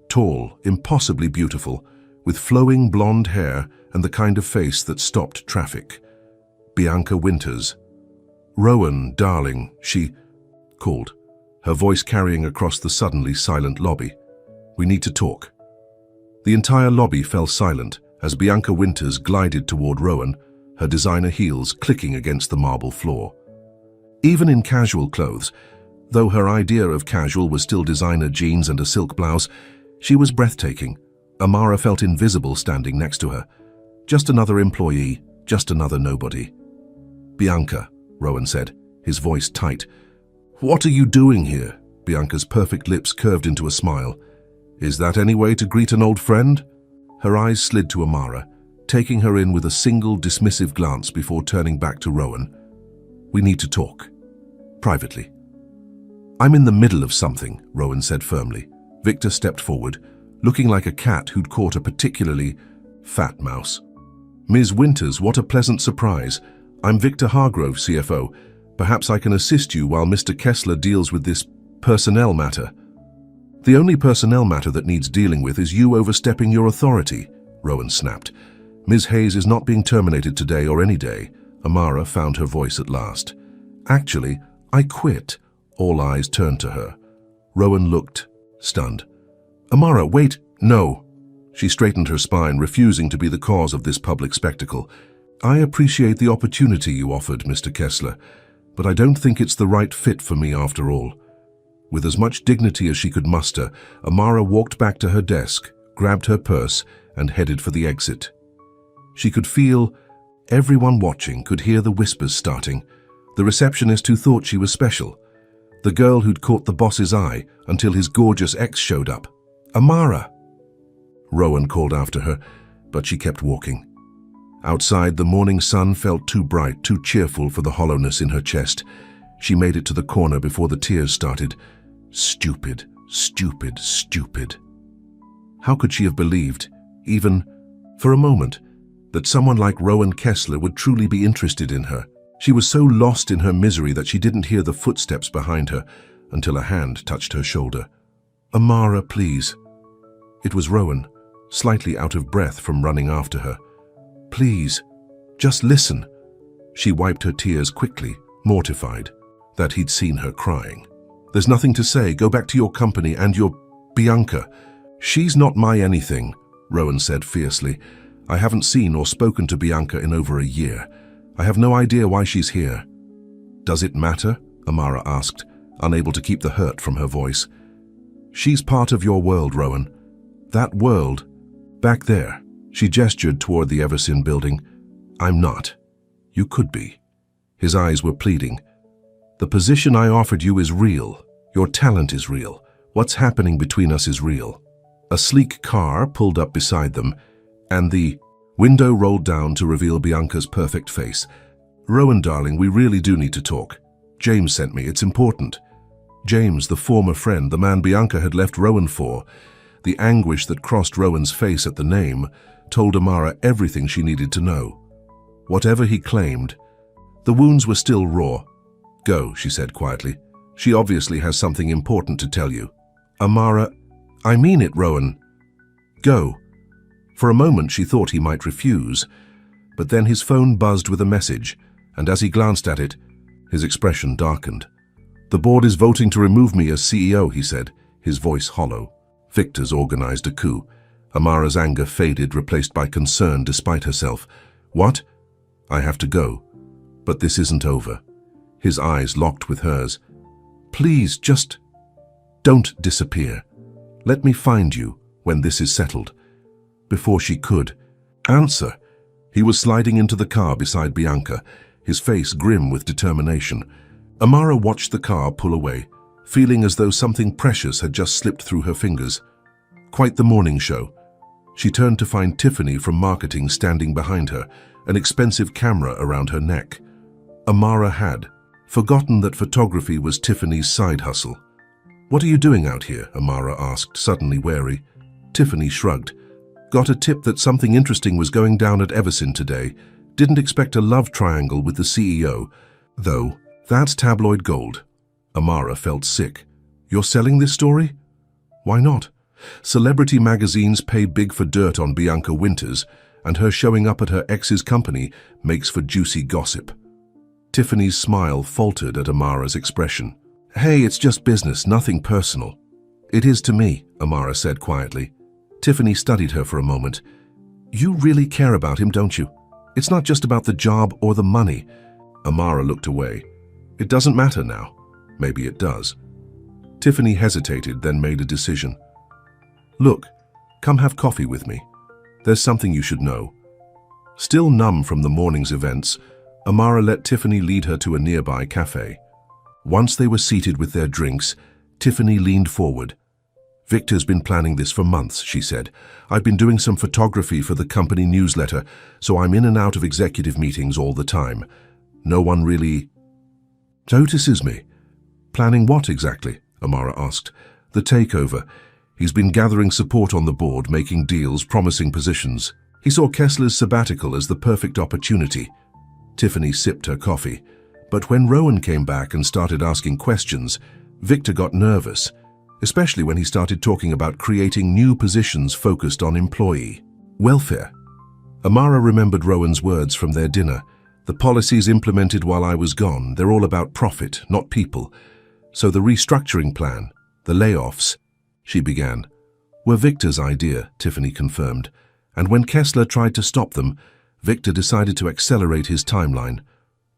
Tall, impossibly beautiful, with flowing blonde hair and the kind of face that stopped traffic. Bianca Winters. "Rowan, darling," she called, her voice carrying across the suddenly silent lobby. "We need to talk." The entire lobby fell silent as Bianca Winters glided toward Rowan, her designer heels clicking against the marble floor. Even in casual clothes, though her idea of casual was still designer jeans and a silk blouse, she was breathtaking. Amara felt invisible standing next to her. Just another employee, just another nobody. "Bianca," Rowan said, his voice tight. "What are you doing here?" Bianca's perfect lips curved into a smile. "Is that any way to greet an old friend?" Her eyes slid to Amara, taking her in with a single dismissive glance before turning back to Rowan. "We need to talk. Privately." "I'm in the middle of something," Rowan said firmly. Victor stepped forward, looking like a cat who'd caught a particularly fat mouse. "Ms. Winters, what a pleasant surprise. I'm Victor Hargrove, CFO. Perhaps I can assist you while Mr. Kessler deals with this personnel matter." "The only personnel matter that needs dealing with is you overstepping your authority," Rowan snapped. "Ms. Hayes is not being terminated today or any day." Amara found her voice at last. "Actually, I quit." All eyes turned to her. Rowan looked stunned. "Amara, wait, no." She straightened her spine, refusing to be the cause of this public spectacle. "I appreciate the opportunity you offered, Mr. Kessler, but I don't think it's the right fit for me after all." With as much dignity as she could muster, Amara walked back to her desk, grabbed her purse, and headed for the exit. She could feel everyone watching, could hear the whispers starting. The receptionist who thought she was special. The girl who'd caught the boss's eye until his gorgeous ex showed up. "Amara!" Rowan called after her, but she kept walking. Outside, the morning sun felt too bright, too cheerful for the hollowness in her chest. She made it to the corner before the tears started. Stupid, stupid, stupid. How could she have believed, even for a moment, that someone like Rowan Kessler would truly be interested in her? She was so lost in her misery that she didn't hear the footsteps behind her until a hand touched her shoulder. "Amara, please." It was Rowan, slightly out of breath from running after her. "Please, just listen." She wiped her tears quickly, mortified that he'd seen her crying. "There's nothing to say. Go back to your company and your Bianca." "She's not my anything," Rowan said fiercely. "I haven't seen or spoken to Bianca in over a year. I have no idea why she's here." "Does it matter?" Amara asked, unable to keep the hurt from her voice. "She's part of your world, Rowan. That world, back there." She gestured toward the Everson building. "I'm not. You could be." His eyes were pleading. "The position I offered you is real. Your talent is real. What's happening between us is real." A sleek car pulled up beside them, and the window rolled down to reveal Bianca's perfect face. "Rowan, darling, we really do need to talk. James sent me. It's important." James, the former friend, the man Bianca had left Rowan for. The anguish that crossed Rowan's face at the name told Amara everything she needed to know. Whatever he claimed, the wounds were still raw. "Go," she said quietly. "She obviously has something important to tell you." "Amara, I mean it, Rowan. Go." For a moment she thought he might refuse, but then his phone buzzed with a message, and as he glanced at it, his expression darkened. "The board is voting to remove me as CEO," he said, his voice hollow. "Victor's organized a coup." Amara's anger faded, replaced by concern despite herself. "What?" "I have to go. But this isn't over." His eyes locked with hers. "Please, just don't disappear. Let me find you when this is settled." Before she could answer, he was sliding into the car beside Bianca, his face grim with determination. Amara watched the car pull away, feeling as though something precious had just slipped through her fingers. Quite the morning show. She turned to find Tiffany from marketing standing behind her, an expensive camera around her neck. Amara had forgotten that photography was Tiffany's side hustle. "What are you doing out here?" Amara asked, suddenly wary. Tiffany shrugged. "Got a tip that something interesting was going down at Everson today. Didn't expect a love triangle with the CEO. Though, that's tabloid gold." Amara felt sick. "You're selling this story?" "Why not? Celebrity magazines pay big for dirt on Bianca Winters, and her showing up at her ex's company makes for juicy gossip." Tiffany's smile faltered at Amara's expression. "Hey, it's just business, nothing personal." "It is to me," Amara said quietly. Tiffany studied her for a moment. "You really care about him, don't you? It's not just about the job or the money." Amara looked away. "It doesn't matter now. Maybe it does." Tiffany hesitated, then made a decision. "Look, come have coffee with me. There's something you should know." Still numb from the morning's events, Amara let Tiffany lead her to a nearby cafe. Once they were seated with their drinks, Tiffany leaned forward. "Victor's been planning this for months," she said. "I've been doing some photography for the company newsletter, so I'm in and out of executive meetings all the time. No one really notices me." "Planning what exactly?" Amara asked. "The takeover. He's been gathering support on the board, making deals, promising positions. He saw Kessler's sabbatical as the perfect opportunity." Tiffany sipped her coffee. But when Rowan came back and started asking questions, Victor got nervous, especially when he started talking about creating new positions focused on employee welfare. Amara remembered Rowan's words from their dinner. "The policies implemented while I was gone, they're all about profit, not people. So the restructuring plan, the layoffs," she began, "were Victor's idea," Tiffany confirmed. "And when Kessler tried to stop them, Victor decided to accelerate his timeline,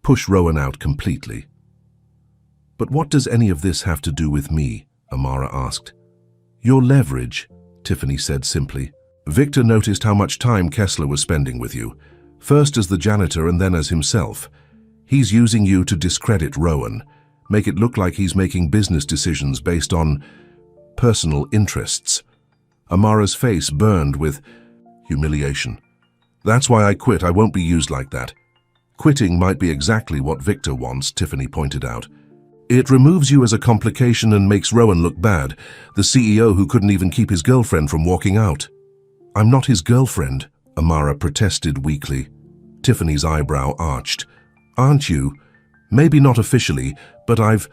push Rowan out completely." "But what does any of this have to do with me?" Amara asked. "Your leverage," Tiffany said simply. "Victor noticed how much time Kessler was spending with you, first as the janitor and then as himself. He's using you to discredit Rowan, make it look like he's making business decisions based on personal interests." Amara's face burned with humiliation. "That's why I quit. I won't be used like that." "Quitting might be exactly what Victor wants," Tiffany pointed out. "It removes you as a complication and makes Rowan look bad, the CEO who couldn't even keep his girlfriend from walking out." "I'm not his girlfriend," Amara protested weakly. Tiffany's eyebrow arched. "Aren't you? Maybe not officially, but I've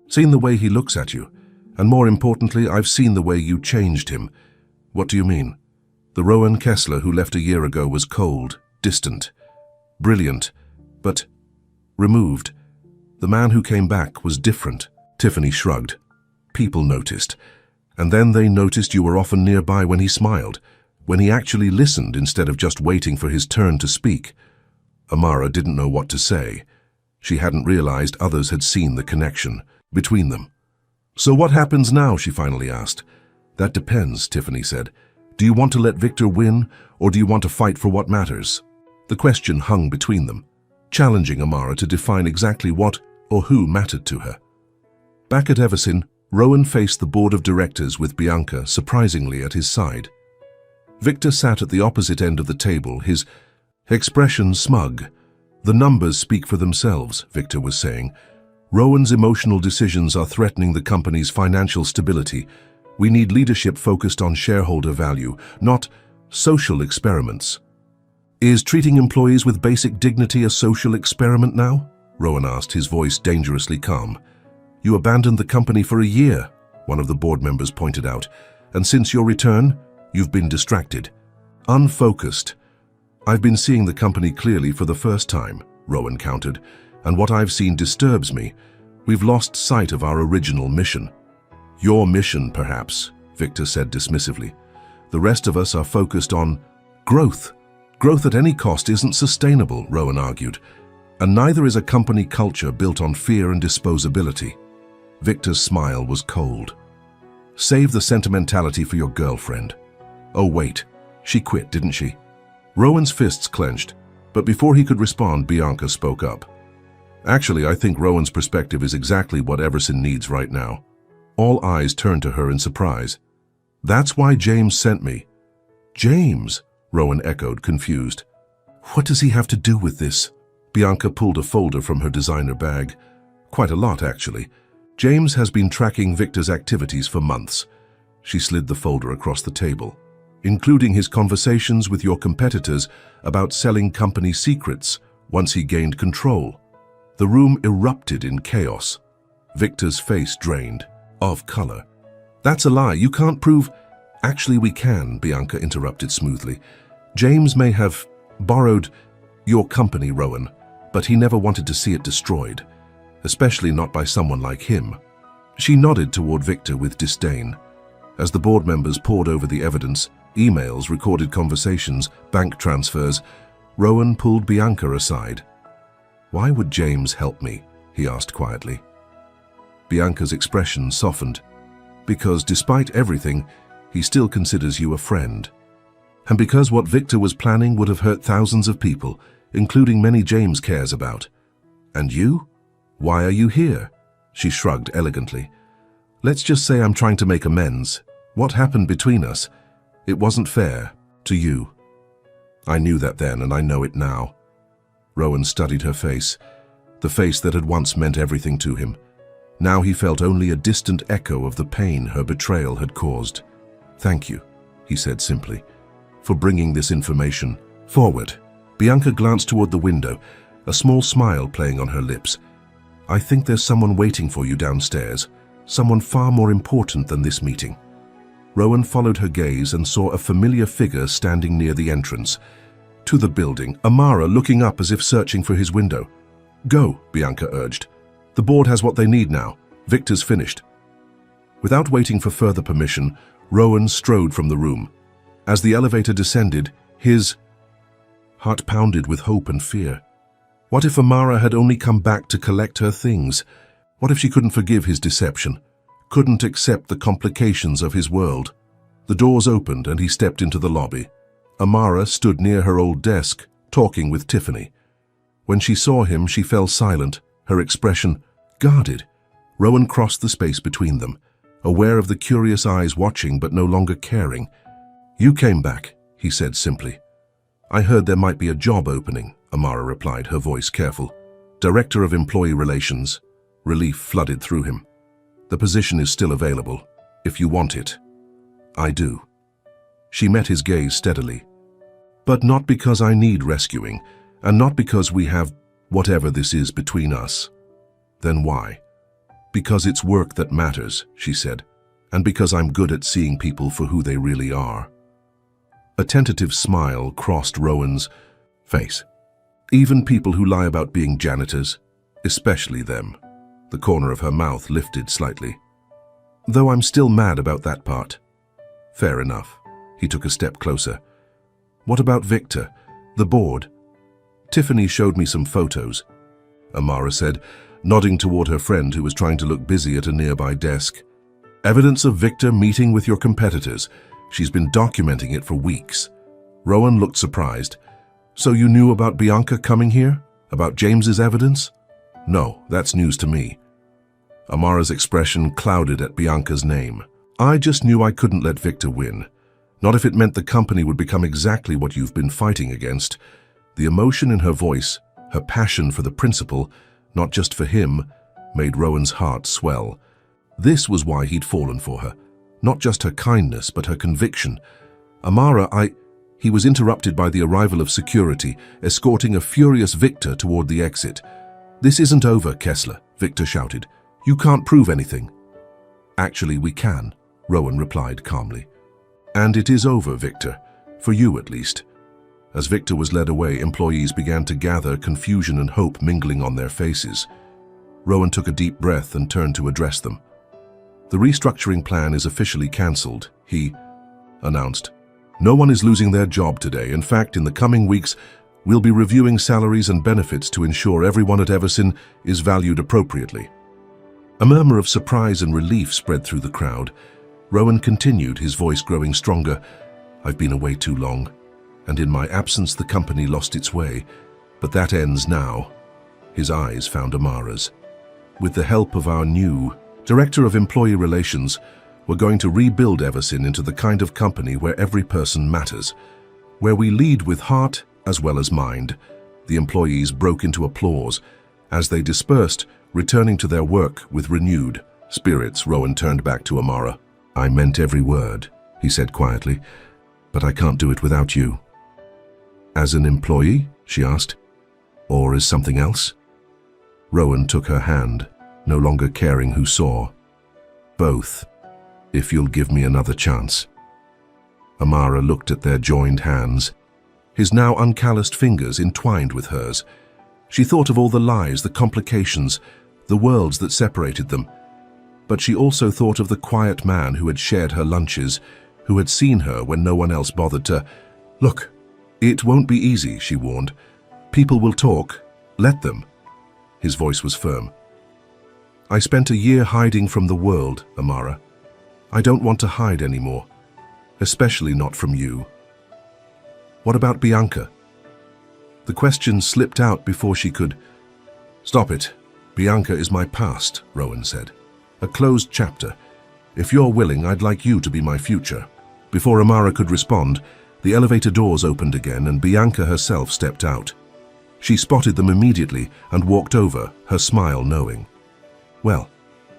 seen the way he looks at you. And more importantly, I've seen the way you changed him." "What do you mean?" "The Rowan Kessler who left a year ago was cold, distant, brilliant, but removed. The man who came back was different." Tiffany shrugged. "People noticed. And then they noticed you were often nearby when he smiled, when he actually listened instead of just waiting for his turn to speak." Amara didn't know what to say. She hadn't realized others had seen the connection between them. "So what happens now?" she finally asked. "That depends," Tiffany said. "Do you want to let Victor win, or do you want to fight for what matters?" The question hung between them, challenging Amara to define exactly what or who mattered to her. Back at Everson, Rowan faced the board of directors with Bianca surprisingly at his side. Victor sat at the opposite end of the table, his expression smug. "The numbers speak for themselves," Victor was saying. "Rowan's emotional decisions are threatening the company's financial stability. We need leadership focused on shareholder value, not social experiments." "Is treating employees with basic dignity a social experiment now?" Rowan asked, his voice dangerously calm. "You abandoned the company for a year," one of the board members pointed out, "and since your return, you've been distracted, unfocused." "I've been seeing the company clearly for the first time," Rowan countered, "and what I've seen disturbs me. We've lost sight of our original mission." "Your mission, perhaps," Victor said dismissively. "The rest of us are focused on growth. Growth at any cost isn't sustainable," Rowan argued, "and neither is a company culture built on fear and disposability." Victor's smile was cold. "Save the sentimentality for your girlfriend." "Oh wait, she quit, didn't she?" Rowan's fists clenched, but before he could respond, Bianca spoke up. Actually, I think Rowan's perspective is exactly what Everson needs right now. All eyes turned to her in surprise. That's why James sent me. James? Rowan echoed, confused. What does he have to do with this? Bianca pulled a folder from her designer bag. Quite a lot, actually. James has been tracking Victor's activities for months. She slid the folder across the table. Including his conversations with your competitors about selling company secrets once he gained control. The room erupted in chaos. Victor's face drained, of color. That's a lie. You can't prove... Actually, we can, Bianca interrupted smoothly. James may have borrowed your company, Rowan, but he never wanted to see it destroyed, especially not by someone like him. She nodded toward Victor with disdain. As the board members pored over the evidence, emails, recorded conversations, bank transfers, Rowan pulled Bianca aside. Why would James help me? He asked quietly. Bianca's expression softened. Because despite everything, he still considers you a friend. And because what Victor was planning would have hurt thousands of people, including many James cares about. And you? Why are you here? She shrugged elegantly. Let's just say I'm trying to make amends. What happened between us? It wasn't fair. To you. I knew that then, and I know it now. Rowan studied her face, the face that had once meant everything to him. Now he felt only a distant echo of the pain her betrayal had caused. Thank you, he said simply, for bringing this information forward. Bianca glanced toward the window, a small smile playing on her lips. I think there's someone waiting for you downstairs, someone far more important than this meeting. Rowan followed her gaze and saw a familiar figure standing near the entrance to the building, Amara looking up as if searching for his window. Go, Bianca urged. The board has what they need now. Victor's finished. Without waiting for further permission, Rowan strode from the room. As the elevator descended, his heart pounded with hope and fear. What if Amara had only come back to collect her things? What if she couldn't forgive his deception? Couldn't accept the complications of his world? The doors opened and he stepped into the lobby. Amara stood near her old desk, talking with Tiffany. When she saw him, she fell silent, her expression guarded. Rowan crossed the space between them, aware of the curious eyes watching but no longer caring. You came back, he said simply. I heard there might be a job opening, Amara replied, her voice careful. Director of Employee Relations. Relief flooded through him. The position is still available, if you want it. I do. She met his gaze steadily. But not because I need rescuing, and not because we have whatever this is between us. Then why? Because it's work that matters, she said, and because I'm good at seeing people for who they really are. A tentative smile crossed Rowan's face. Even people who lie about being janitors, especially them. The corner of her mouth lifted slightly. Though I'm still mad about that part. Fair enough. He took a step closer. What about Victor? The board? Tiffany showed me some photos, Amara said, nodding toward her friend who was trying to look busy at a nearby desk. Evidence of Victor meeting with your competitors. She's been documenting it for weeks. Rowan looked surprised. So you knew about Bianca coming here? About James's evidence? No, that's news to me. Amara's expression clouded at Bianca's name. I just knew I couldn't let Victor win. Not if it meant the company would become exactly what you've been fighting against. The emotion in her voice, her passion for the principle, not just for him, made Rowan's heart swell. This was why he'd fallen for her. Not just her kindness, but her conviction. Amara, He was interrupted by the arrival of security, escorting a furious Victor toward the exit. This isn't over, Kessler, Victor shouted. You can't prove anything. Actually, we can, Rowan replied calmly. And it is over, Victor. For you, at least. As Victor was led away, employees began to gather, confusion and hope mingling on their faces. Rowan took a deep breath and turned to address them. The restructuring plan is officially cancelled, he announced. No one is losing their job today. In fact, in the coming weeks, we'll be reviewing salaries and benefits to ensure everyone at Everson is valued appropriately. A murmur of surprise and relief spread through the crowd. Rowan continued, his voice growing stronger. I've been away too long, and in my absence the company lost its way, but that ends now. His eyes found Amara's. With the help of our new Director of Employee Relations, we're going to rebuild Everson into the kind of company where every person matters, where we lead with heart as well as mind. The employees broke into applause. As they dispersed, returning to their work with renewed spirits, Rowan turned back to Amara. "I meant every word," he said quietly, "but I can't do it without you." "As an employee?" she asked. "Or as something else?" Rowan took her hand, no longer caring who saw. "Both, if you'll give me another chance." Amara looked at their joined hands, his now uncalloused fingers entwined with hers. She thought of all the lies, the complications, the worlds that separated them. But she also thought of the quiet man who had shared her lunches, who had seen her when no one else bothered to. "Look, it won't be easy," she warned. "People will talk. Let them." His voice was firm. "I spent a year hiding from the world, Amara. I don't want to hide anymore, especially not from you." "What about Bianca?" The question slipped out before she could. "Stop it. Bianca is my past," Rowan said. "A closed chapter. If you're willing, I'd like you to be my future." Before Amara could respond, the elevator doors opened again and Bianca herself stepped out. She spotted them immediately and walked over, her smile knowing. "Well,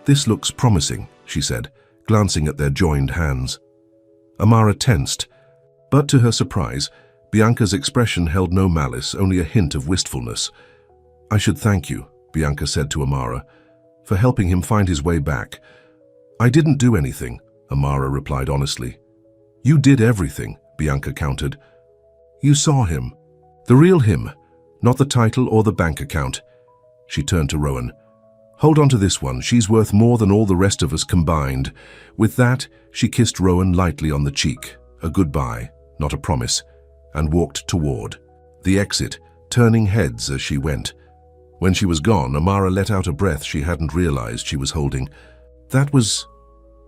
this looks promising," she said, glancing at their joined hands. Amara tensed, but to her surprise, Bianca's expression held no malice, only a hint of wistfulness. "I should thank you," Bianca said to Amara, "for helping him find his way back." "I didn't do anything," Amara replied honestly. "You did everything," Bianca countered. "You saw him. The real him, not the title or the bank account." She turned to Rowan. "Hold on to this one. She's worth more than all the rest of us combined." With that, she kissed Rowan lightly on the cheek, a goodbye, not a promise, and walked toward the exit, turning heads as she went. When she was gone, Amara let out a breath she hadn't realized she was holding. "That was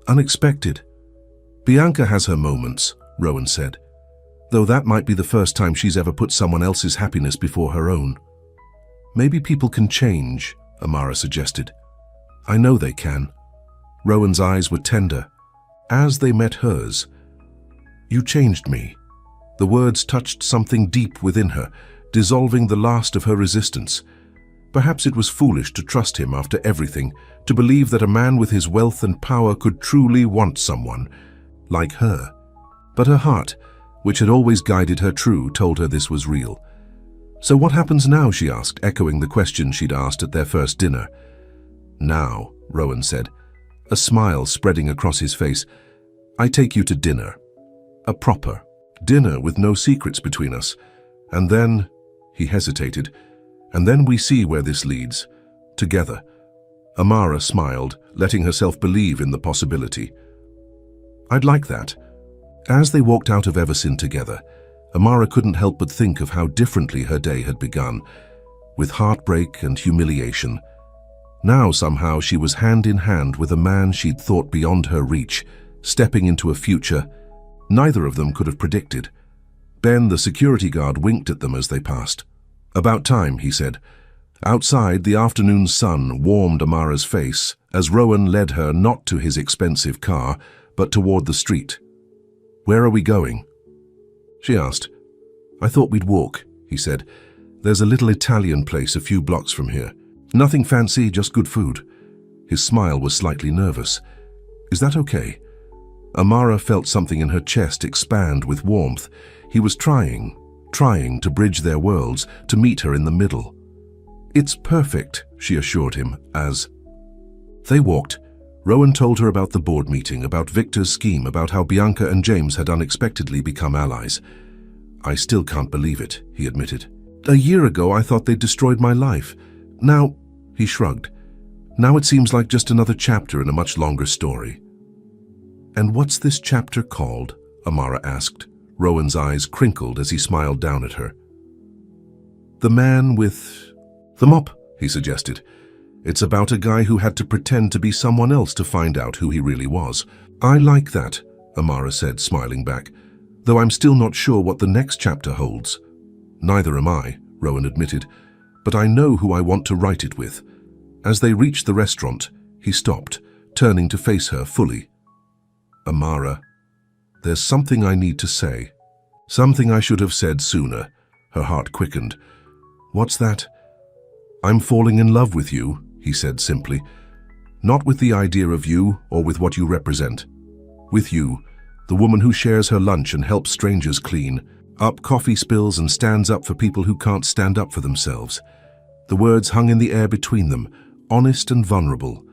unexpected." "Bianca has her moments," Rowan said, "though that might be the first time she's ever put someone else's happiness before her own." "Maybe people can change," Amara suggested. "I know they can." Rowan's eyes were tender. As they met hers, "You changed me." The words touched something deep within her, dissolving the last of her resistance. Perhaps it was foolish to trust him after everything, to believe that a man with his wealth and power could truly want someone like her. But her heart, which had always guided her true, told her this was real. "So what happens now?" she asked, echoing the question she'd asked at their first dinner. "Now," Rowan said, a smile spreading across his face, "I take you to dinner. A proper dinner with no secrets between us. And then," he hesitated, "and then we see where this leads. Together." Amara smiled, letting herself believe in the possibility. "I'd like that." As they walked out of Everson together, Amara couldn't help but think of how differently her day had begun, with heartbreak and humiliation. Now somehow she was hand in hand with a man she'd thought beyond her reach, stepping into a future neither of them could have predicted. Ben, the security guard, winked at them as they passed. "About time," he said. Outside, the afternoon sun warmed Amara's face as Rowan led her not to his expensive car, but toward the street. "Where are we going?" she asked. "I thought we'd walk," he said. "There's a little Italian place a few blocks from here. Nothing fancy, just good food." His smile was slightly nervous. "Is that okay?" Amara felt something in her chest expand with warmth. He was trying to bridge their worlds, to meet her in the middle. "It's perfect," she assured him as they walked. Rowan told her about the board meeting, about Victor's scheme, about how Bianca and James had unexpectedly become allies. "I still can't believe it," he admitted. "A year ago I thought they'd destroyed my life. Now," he shrugged, "now it seems like just another chapter in a much longer story." "And what's this chapter called?" Amara asked. Rowan's eyes crinkled as he smiled down at her. "The Man with the Mop," he suggested. "It's about a guy who had to pretend to be someone else to find out who he really was." "I like that," Amara said, smiling back, "though I'm still not sure what the next chapter holds." "Neither am I," Rowan admitted. but I know who I want to write it with." As they reached the restaurant, he stopped, turning to face her fully. "Amara, there's something I need to say. Something I should have said sooner." Her heart quickened. "What's that?" "I'm falling in love with you," he said simply. "Not with the idea of you or with what you represent. With you, the woman who shares her lunch and helps strangers clean up coffee spills and stands up for people who can't stand up for themselves." The words hung in the air between them, honest and vulnerable.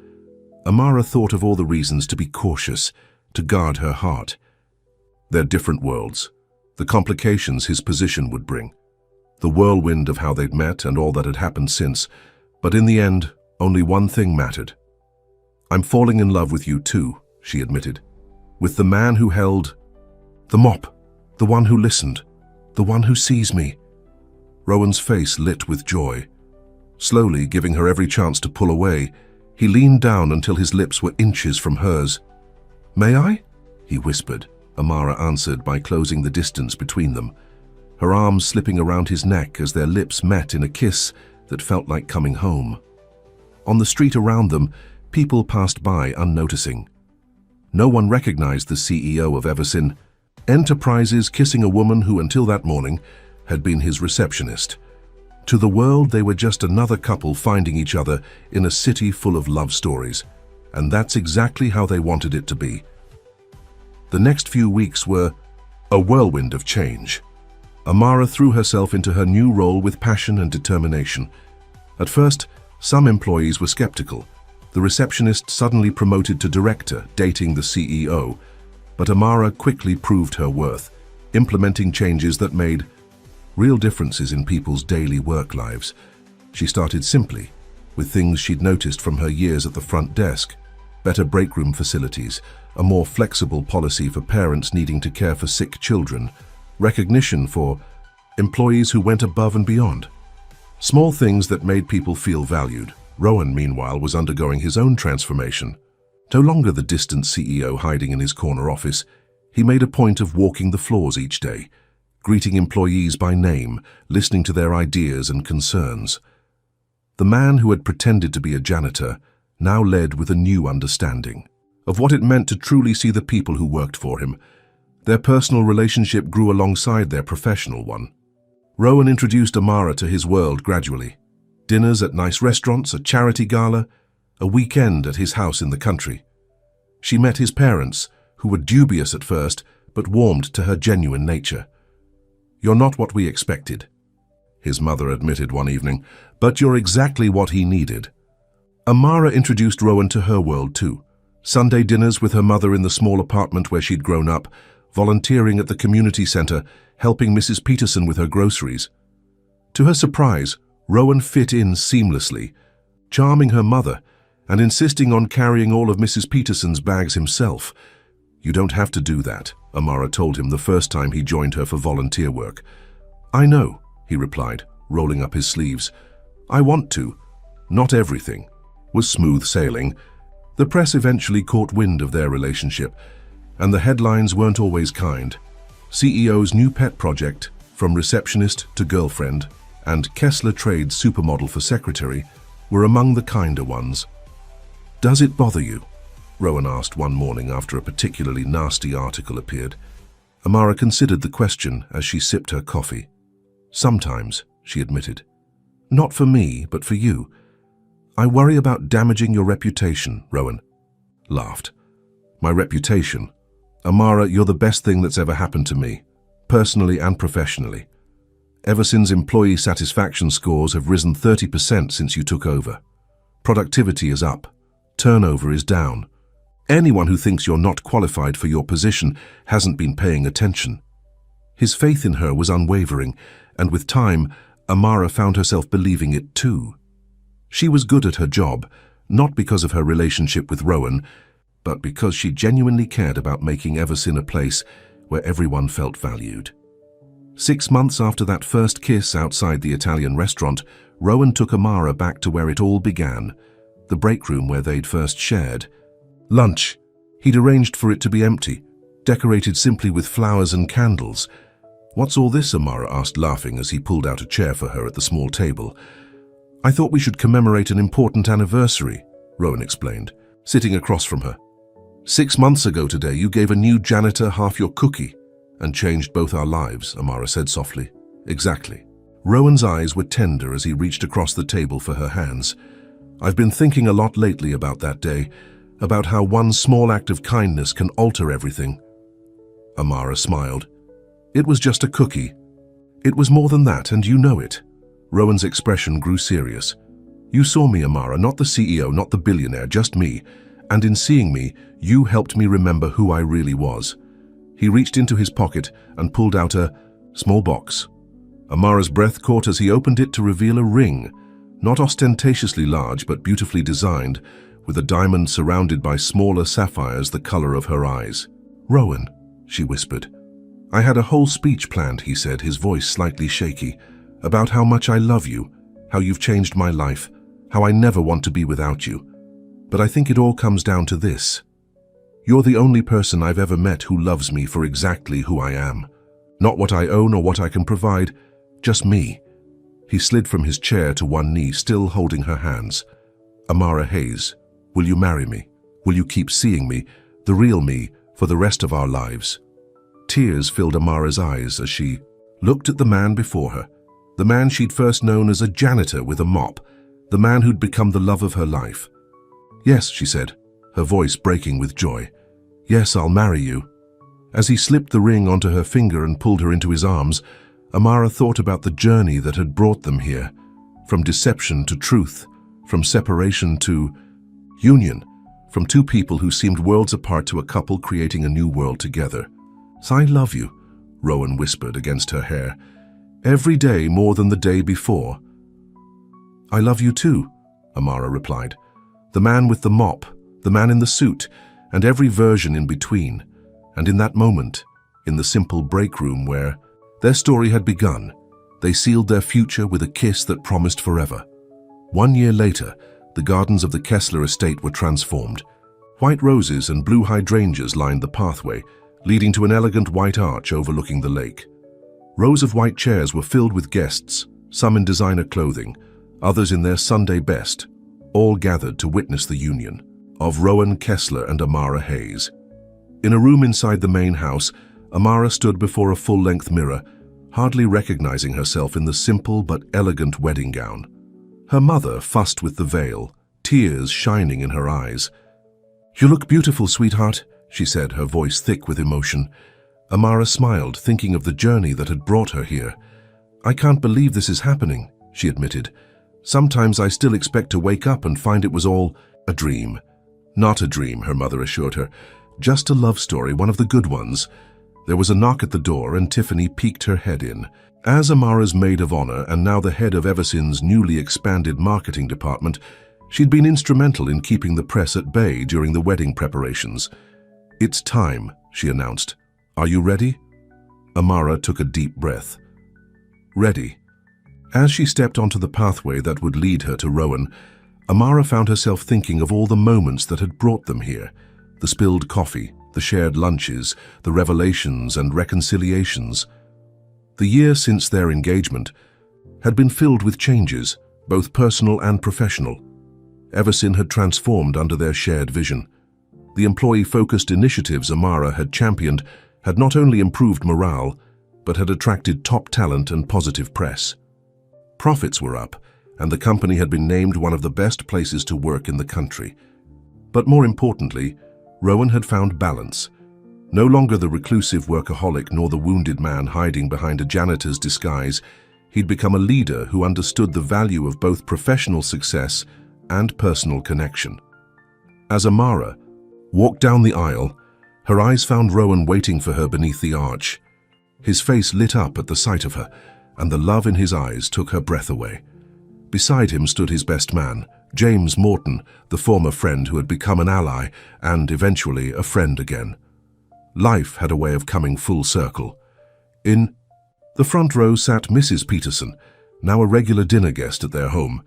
Amara thought of all the reasons to be cautious, to guard her heart. Their different worlds, the complications his position would bring, the whirlwind of how they'd met and all that had happened since. But in the end, only one thing mattered. "I'm falling in love with you too," she admitted. "With the man who held the mop, the one who listened, the one who sees me." Rowan's face lit with joy. Slowly, giving her every chance to pull away, he leaned down until his lips were inches from hers. "May I?" he whispered. Amara answered by closing the distance between them, her arms slipping around his neck as their lips met in a kiss that felt like coming home. On the street around them, people passed by unnoticing. No one recognized the CEO of Everson Enterprises kissing a woman who, until that morning, had been his receptionist. To the world, they were just another couple finding each other in a city full of love stories. And that's exactly how they wanted it to be. The next few weeks were a whirlwind of change. Amara threw herself into her new role with passion and determination. At first, some employees were skeptical. The receptionist suddenly promoted to director, dating the CEO. But Amara quickly proved her worth, implementing changes that made real differences in people's daily work lives. She started simply, with things she'd noticed from her years at the front desk: better breakroom facilities, a more flexible policy for parents needing to care for sick children, recognition for employees who went above and beyond. Small things that made people feel valued. Rowan, meanwhile, was undergoing his own transformation. No longer the distant CEO hiding in his corner office, he made a point of walking the floors each day, greeting employees by name, listening to their ideas and concerns. The man who had pretended to be a janitor now led with a new understanding of what it meant to truly see the people who worked for him. Their personal relationship grew alongside their professional one. Rowan introduced Amara to his world gradually. Dinners at nice restaurants, a charity gala, a weekend at his house in the country. She met his parents, who were dubious at first, but warmed to her genuine nature. "You're not what we expected," his mother admitted one evening, "but you're exactly what he needed." Amara introduced Rowan to her world too. Sunday dinners with her mother in the small apartment where she'd grown up, volunteering at the community center, helping Mrs. Peterson with her groceries. To her surprise, Rowan fit in seamlessly, charming her mother and insisting on carrying all of Mrs. Peterson's bags himself. "You don't have to do that," Amara told him the first time he joined her for volunteer work. "I know," he replied, rolling up his sleeves. "I want to. Not everything." Was smooth sailing. The press eventually caught wind of their relationship, and the headlines weren't always kind. CEO's new pet project, from receptionist to girlfriend, and Kessler Trade's supermodel for secretary, were among the kinder ones. "Does it bother you?" Rowan asked one morning after a particularly nasty article appeared. Amara considered the question as she sipped her coffee. "Sometimes," she admitted. "Not for me, but for you. I worry about damaging your reputation," Rowan laughed. "My reputation? Amara, you're the best thing that's ever happened to me, personally and professionally. Everson's employee satisfaction scores have risen 30% since you took over. Productivity is up. Turnover is down. Anyone who thinks you're not qualified for your position hasn't been paying attention." His faith in her was unwavering, and with time, Amara found herself believing it too. She was good at her job, not because of her relationship with Rowan, but because she genuinely cared about making Everson a place where everyone felt valued. 6 months after that first kiss outside the Italian restaurant, Rowan took Amara back to where it all began, the break room where they'd first shared lunch. He'd arranged for it to be empty, decorated simply with flowers and candles. "What's all this?" Amara asked, laughing as he pulled out a chair for her at the small table. I thought we should commemorate an important anniversary, Rowan explained, sitting across from her. 6 months ago today, you gave a new janitor half your cookie and changed both our lives, Amara said softly. Exactly. Rowan's eyes were tender as he reached across the table for her hands. I've been thinking a lot lately about that day, about how one small act of kindness can alter everything. Amara smiled. It was just a cookie. It was more than that, and you know it. Rowan's expression grew serious. You saw me, Amara, not the CEO, not the billionaire, just me. And in seeing me, you helped me remember who I really was. He reached into his pocket and pulled out a small box. Amara's breath caught as he opened it to reveal a ring, not ostentatiously large but beautifully designed, with a diamond surrounded by smaller sapphires the color of her eyes. Rowan, she whispered. I had a whole speech planned, he said, his voice slightly shaky, about how much I love you, how you've changed my life, how I never want to be without you. But I think it all comes down to this. You're the only person I've ever met who loves me for exactly who I am. Not what I own or what I can provide, just me. He slid from his chair to one knee, still holding her hands. Amara Hayes, will you marry me? Will you keep seeing me, the real me, for the rest of our lives? Tears filled Amara's eyes as she looked at the man before her, the man she'd first known as a janitor with a mop, the man who'd become the love of her life. Yes, she said, her voice breaking with joy. Yes, I'll marry you. As he slipped the ring onto her finger and pulled her into his arms, Amara thought about the journey that had brought them here, from deception to truth, from separation to union, from two people who seemed worlds apart to a couple creating a new world together. So I love you, Rowan whispered against her hair, every day more than the day before. I love you too, Amara replied. The man with the mop, the man in the suit, and every version in between. And in that moment, in the simple break room where their story had begun, they sealed their future with a kiss that promised forever. 1 year later, the gardens of the Kessler estate were transformed. White roses and blue hydrangeas lined the pathway, leading to an elegant white arch overlooking the lake. Rows of white chairs were filled with guests, some in designer clothing, others in their Sunday best, all gathered to witness the union of Rowan Kessler and Amara Hayes. In a room inside the main house, Amara stood before a full-length mirror, hardly recognizing herself in the simple but elegant wedding gown. Her mother fussed with the veil, tears shining in her eyes. You look beautiful, sweetheart, she said, her voice thick with emotion. Amara smiled, thinking of the journey that had brought her here. I can't believe this is happening, she admitted. Sometimes I still expect to wake up and find it was all a dream. Not a dream, her mother assured her. Just a love story, one of the good ones. There was a knock at the door and Tiffany peeked her head in. As Amara's maid of honor and now the head of Eversyn's newly expanded marketing department, she'd been instrumental in keeping the press at bay during the wedding preparations. It's time, she announced. Are you ready? Amara took a deep breath. Ready. As she stepped onto the pathway that would lead her to Rowan, Amara found herself thinking of all the moments that had brought them here. The spilled coffee, the shared lunches, the revelations and reconciliations. The year since their engagement had been filled with changes, both personal and professional. Eversyn had transformed under their shared vision. The employee-focused initiatives Amara had championed had not only improved morale, but had attracted top talent and positive press. Profits were up, and the company had been named one of the best places to work in the country. But more importantly, Rowan had found balance. No longer the reclusive workaholic nor the wounded man hiding behind a janitor's disguise, he'd become a leader who understood the value of both professional success and personal connection. As Amara walked down the aisle, her eyes found Rowan waiting for her beneath the arch. His face lit up at the sight of her, and the love in his eyes took her breath away. Beside him stood his best man, James Morton, the former friend who had become an ally and eventually a friend again. Life had a way of coming full circle. In the front row sat Mrs. Peterson, now a regular dinner guest at their home,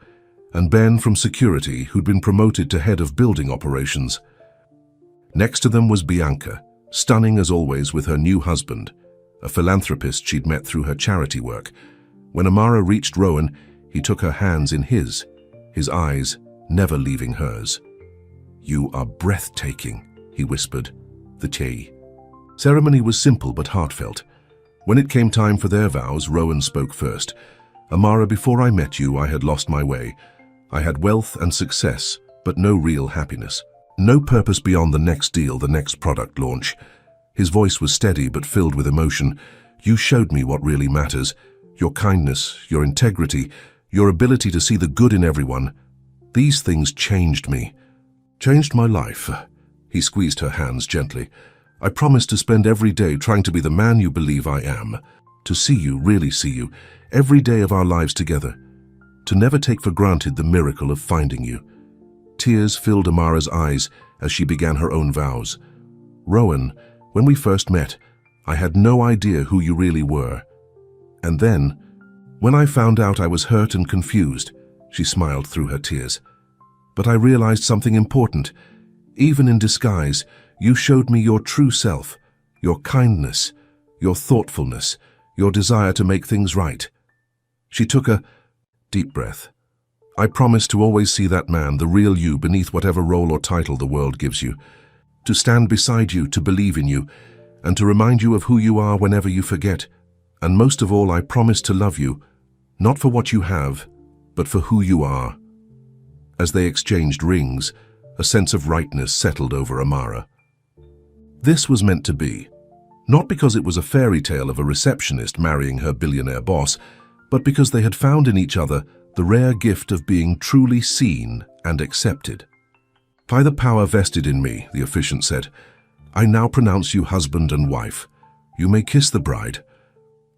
and Ben from security, who'd been promoted to head of building operations. Next to them was Bianca, stunning as always with her new husband, a philanthropist she'd met through her charity work. When Amara reached Rowan, He took her hands in his eyes never leaving hers. "You are breathtaking," he whispered. The tea. Ceremony was simple but heartfelt. When it came time for their vows, Rowan spoke first. "Amara, before I met you, I had lost my way. I had wealth and success, but no real happiness. No purpose beyond the next deal, the next product launch." His voice was steady but filled with emotion. "You showed me what really matters. Your kindness, your integrity, your ability to see the good in everyone. These things changed me. Changed my life." He squeezed her hands gently. "I promise to spend every day trying to be the man you believe I am. To see you, really see you, every day of our lives together. To never take for granted the miracle of finding you." Tears filled Amara's eyes as she began her own vows. "Rowan, when we first met, I had no idea who you really were. And then, when I found out, I was hurt and confused." She smiled through her tears. "But I realized something important. Even in disguise, you showed me your true self, your kindness, your thoughtfulness, your desire to make things right." She took a deep breath. "I promise to always see that man, the real you, beneath whatever role or title the world gives you. To stand beside you, to believe in you, and to remind you of who you are whenever you forget. And most of all, I promise to love you, not for what you have, but for who you are." As they exchanged rings, a sense of rightness settled over Amara. This was meant to be, not because it was a fairy tale of a receptionist marrying her billionaire boss, but because they had found in each other the rare gift of being truly seen and accepted. "By the power vested in me," the officiant said, "I now pronounce you husband and wife. You may kiss the bride."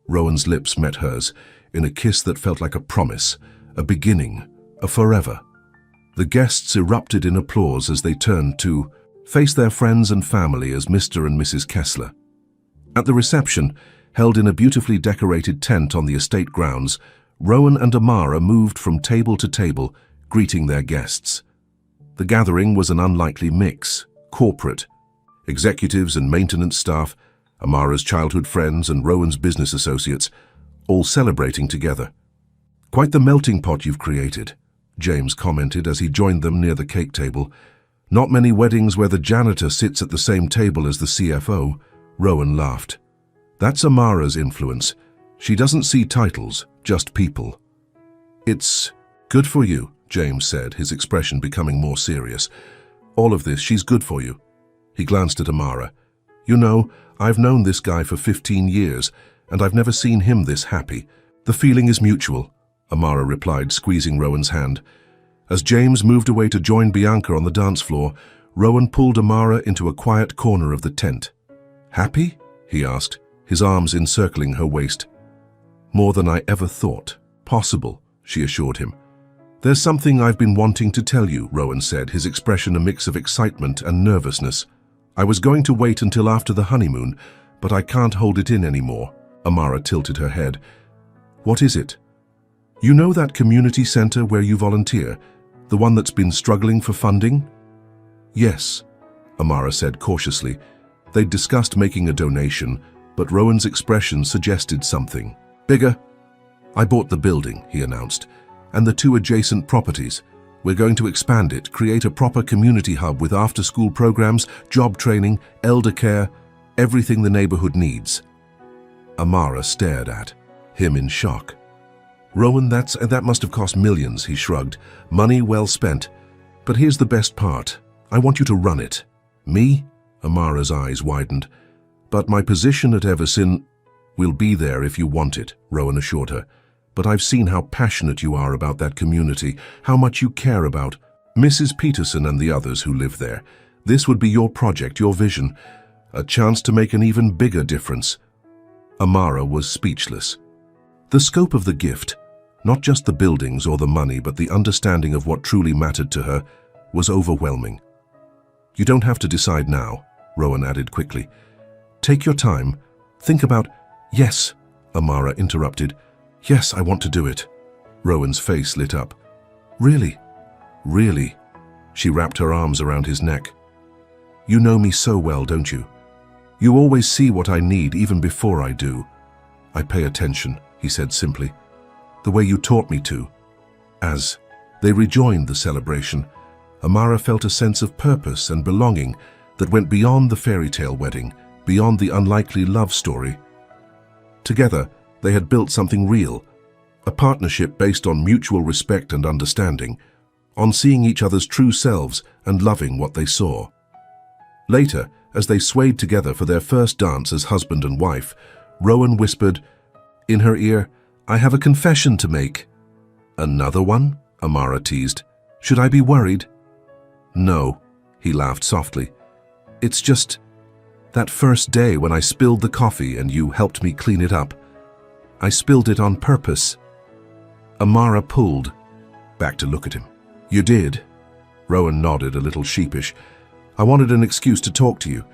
Rowan's lips met hers in a kiss that felt like a promise, a beginning, a forever. The guests erupted in applause as they turned to face their friends and family as Mr. and Mrs. Kessler. At the reception, held in a beautifully decorated tent on the estate grounds, Rowan and Amara moved from table to table, greeting their guests. The gathering was an unlikely mix: corporate, executives and maintenance staff, Amara's childhood friends and Rowan's business associates, all celebrating together. "Quite the melting pot you've created," James commented as he joined them near the cake table. "Not many weddings where the janitor sits at the same table as the CFO." Rowan laughed. "That's Amara's influence. She doesn't see titles, just people." "It's good for you," James said, his expression becoming more serious. "All of this, she's good for you." He glanced at Amara. "You know, I've known this guy for 15 years, and I've never seen him this happy." "The feeling is mutual," Amara replied, squeezing Rowan's hand. As James moved away to join Bianca on the dance floor, Rowan pulled Amara into a quiet corner of the tent. "Happy?" he asked, his arms encircling her waist. "More than I ever thought possible," she assured him. "There's something I've been wanting to tell you," Rowan said, his expression a mix of excitement and nervousness. "I was going to wait until after the honeymoon, but I can't hold it in anymore." Amara tilted her head. "What is it?" "You know that community center where you volunteer, the one that's been struggling for funding?" "Yes," Amara said cautiously. They'd discussed making a donation, but Rowan's expression suggested something bigger. "I bought the building," he announced, "and the 2 adjacent properties. We're going to expand it, create a proper community hub with after-school programs, job training, elder care, everything the neighborhood needs." Amara stared at him in shock. "Rowan, that must have cost millions," he shrugged. "Money well spent. But here's the best part. I want you to run it." "Me?" Amara's eyes widened. "But my position at Everson—" "Will be there if you want it," Rowan assured her. "But I've seen how passionate you are about that community, how much you care about Mrs. Peterson and the others who live there. This would be your project, your vision, a chance to make an even bigger difference." Amara was speechless. The scope of the gift, not just the buildings or the money, but the understanding of what truly mattered to her, was overwhelming. "You don't have to decide now," Rowan added quickly. "Take your time. Think about—" "Yes," Amara interrupted. "Yes, I want to do it." Rowan's face lit up. "Really? Really?" She wrapped her arms around his neck. "You know me so well, don't you? You always see what I need even before I do." "I pay attention," he said simply. "The way you taught me to, As they rejoined the celebration, Amara felt a sense of purpose and belonging that went beyond the fairy tale wedding, beyond the unlikely love story. Together, they had built something real, a partnership based on mutual respect and understanding, on seeing each other's true selves and loving what they saw. Later, as they swayed together for their first dance as husband and wife, Rowan whispered in her ear, "I have a confession to make." "Another one?" Amara teased. "Should I be worried?" "No," he laughed softly. "It's just that first day when I spilled the coffee and you helped me clean it up. I spilled it on purpose." Amara pulled back to look at him. "You did?" Rowan nodded, a little sheepish. "I wanted an excuse to talk to you.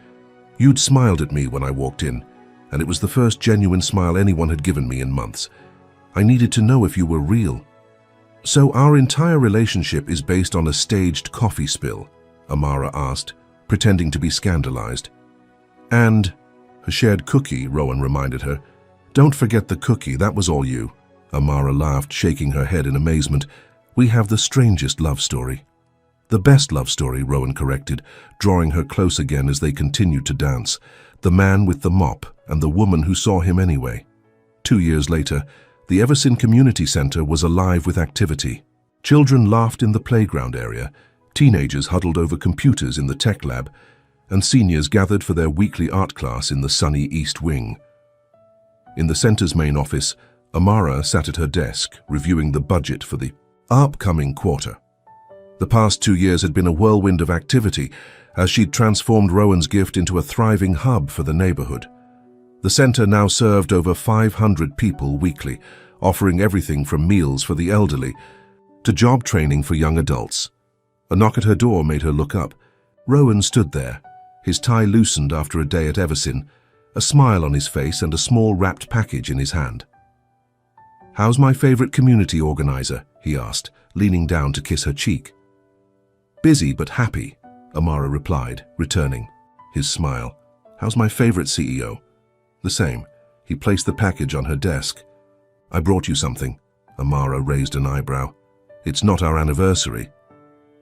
You'd smiled at me when I walked in, and it was the first genuine smile anyone had given me in months. I needed to know if you were real." "So our entire relationship is based on a staged coffee spill?" Amara asked, pretending to be scandalized. "And a shared cookie," Rowan reminded her. "Don't forget the cookie, that was all you." Amara laughed, shaking her head in amazement. "We have the strangest love story." "The best love story," Rowan corrected, drawing her close again as they continued to dance. The man with the mop and the woman who saw him anyway. 2 years later, the Everson Community Center was alive with activity. Children laughed in the playground area, teenagers huddled over computers in the tech lab, and seniors gathered for their weekly art class in the sunny East Wing. In the center's main office, Amara sat at her desk, reviewing the budget for the upcoming quarter. The past 2 years had been a whirlwind of activity as she'd transformed Rowan's gift into a thriving hub for the neighborhood. The center now served over 500 people weekly, offering everything from meals for the elderly to job training for young adults. A knock at her door made her look up. Rowan stood there, his tie loosened after a day at Everson, a smile on his face and a small wrapped package in his hand. "How's my favorite community organizer?" he asked, leaning down to kiss her cheek. "Busy but happy," Amara replied, returning his smile. "How's my favorite CEO?" "The same." He placed the package on her desk. "I brought you something." Amara raised an eyebrow. "It's not our anniversary."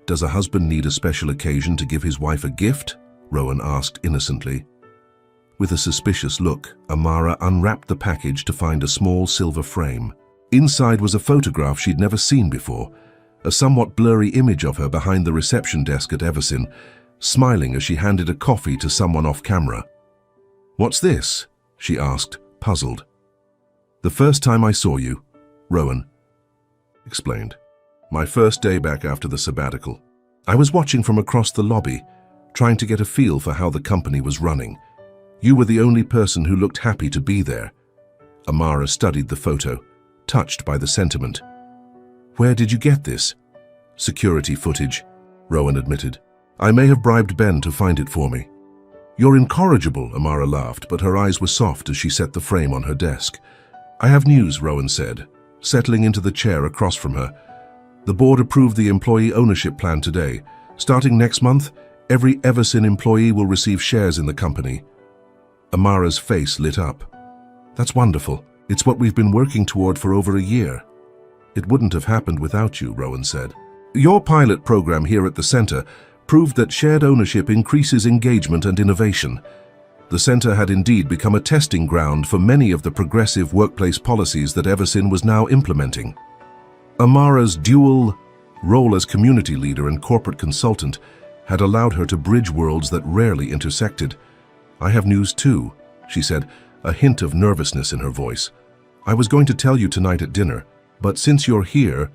"Does a husband need a special occasion to give his wife a gift?" Rowan asked innocently. With a suspicious look, Amara unwrapped the package to find a small silver frame. Inside was a photograph she'd never seen before, a somewhat blurry image of her behind the reception desk at Everson, smiling as she handed a coffee to someone off camera. "What's this?" she asked, puzzled. "The first time I saw you," Rowan explained. "My first day back after the sabbatical. I was watching from across the lobby, trying to get a feel for how the company was running. You were the only person who looked happy to be there." Amara studied the photo, touched by the sentiment. "Where did you get this?" "Security footage," Rowan admitted. "I may have bribed Ben to find it for me." "You're incorrigible," Amara laughed, but her eyes were soft as she set the frame on her desk. "I have news," Rowan said, settling into the chair across from her. "The board approved the employee ownership plan today. Starting next month, every Everson employee will receive shares in the company." Amara's face lit up. "That's wonderful. It's what we've been working toward for over a year." "It wouldn't have happened without you," Rowan said. "Your pilot program here at the center proved that shared ownership increases engagement and innovation. The center had indeed become a testing ground for many of the progressive workplace policies that Everson was now implementing." Amara's dual role as community leader and corporate consultant had allowed her to bridge worlds that rarely intersected. "I have news too," she said, a hint of nervousness in her voice. "I was going to tell you tonight at dinner, but since you're here..."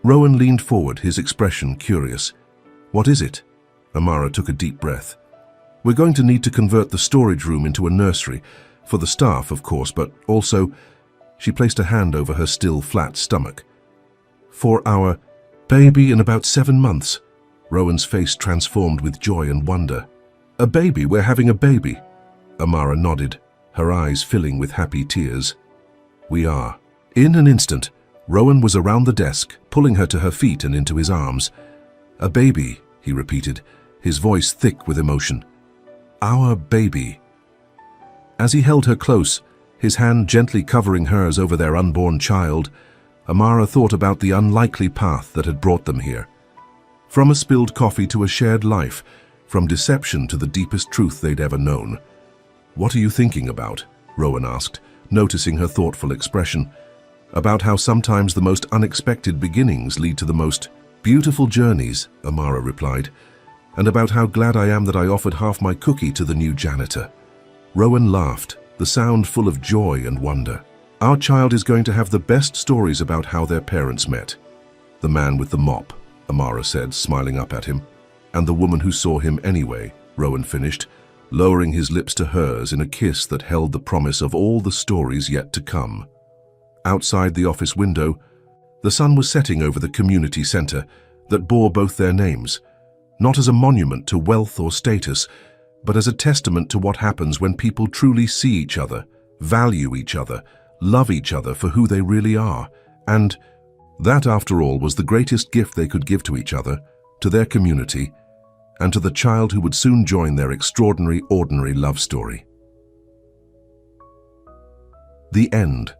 Rowan leaned forward, his expression curious. "What is it?" Amara took a deep breath. "We're going to need to convert the storage room into a nursery, for the staff, of course, but also..." She placed a hand over her still flat stomach. "For our baby in about 7 months." Rowan's face transformed with joy and wonder. "A baby? We're having a baby?" Amara nodded, her eyes filling with happy tears. "We are." In an instant, Rowan was around the desk, pulling her to her feet and into his arms. "A baby," he repeated, his voice thick with emotion. "Our baby." As he held her close, his hand gently covering hers over their unborn child, Amara thought about the unlikely path that had brought them here. From a spilled coffee to a shared life, from deception to the deepest truth they'd ever known. "What are you thinking about?" Rowan asked, noticing her thoughtful expression. "About how sometimes the most unexpected beginnings lead to the most beautiful journeys," Amara replied, "and about how glad I am that I offered half my cookie to the new janitor." Rowan laughed, the sound full of joy and wonder. "Our child is going to have the best stories about how their parents met." "The man with the mop," Amara said, smiling up at him. "And the woman who saw him anyway," Rowan finished, lowering his lips to hers in a kiss that held the promise of all the stories yet to come. Outside the office window, the sun was setting over the community center that bore both their names, not as a monument to wealth or status, but as a testament to what happens when people truly see each other, value each other, love each other for who they really are. And that, after all, was the greatest gift they could give to each other, to their community, and to the child who would soon join their extraordinary, ordinary love story. The end.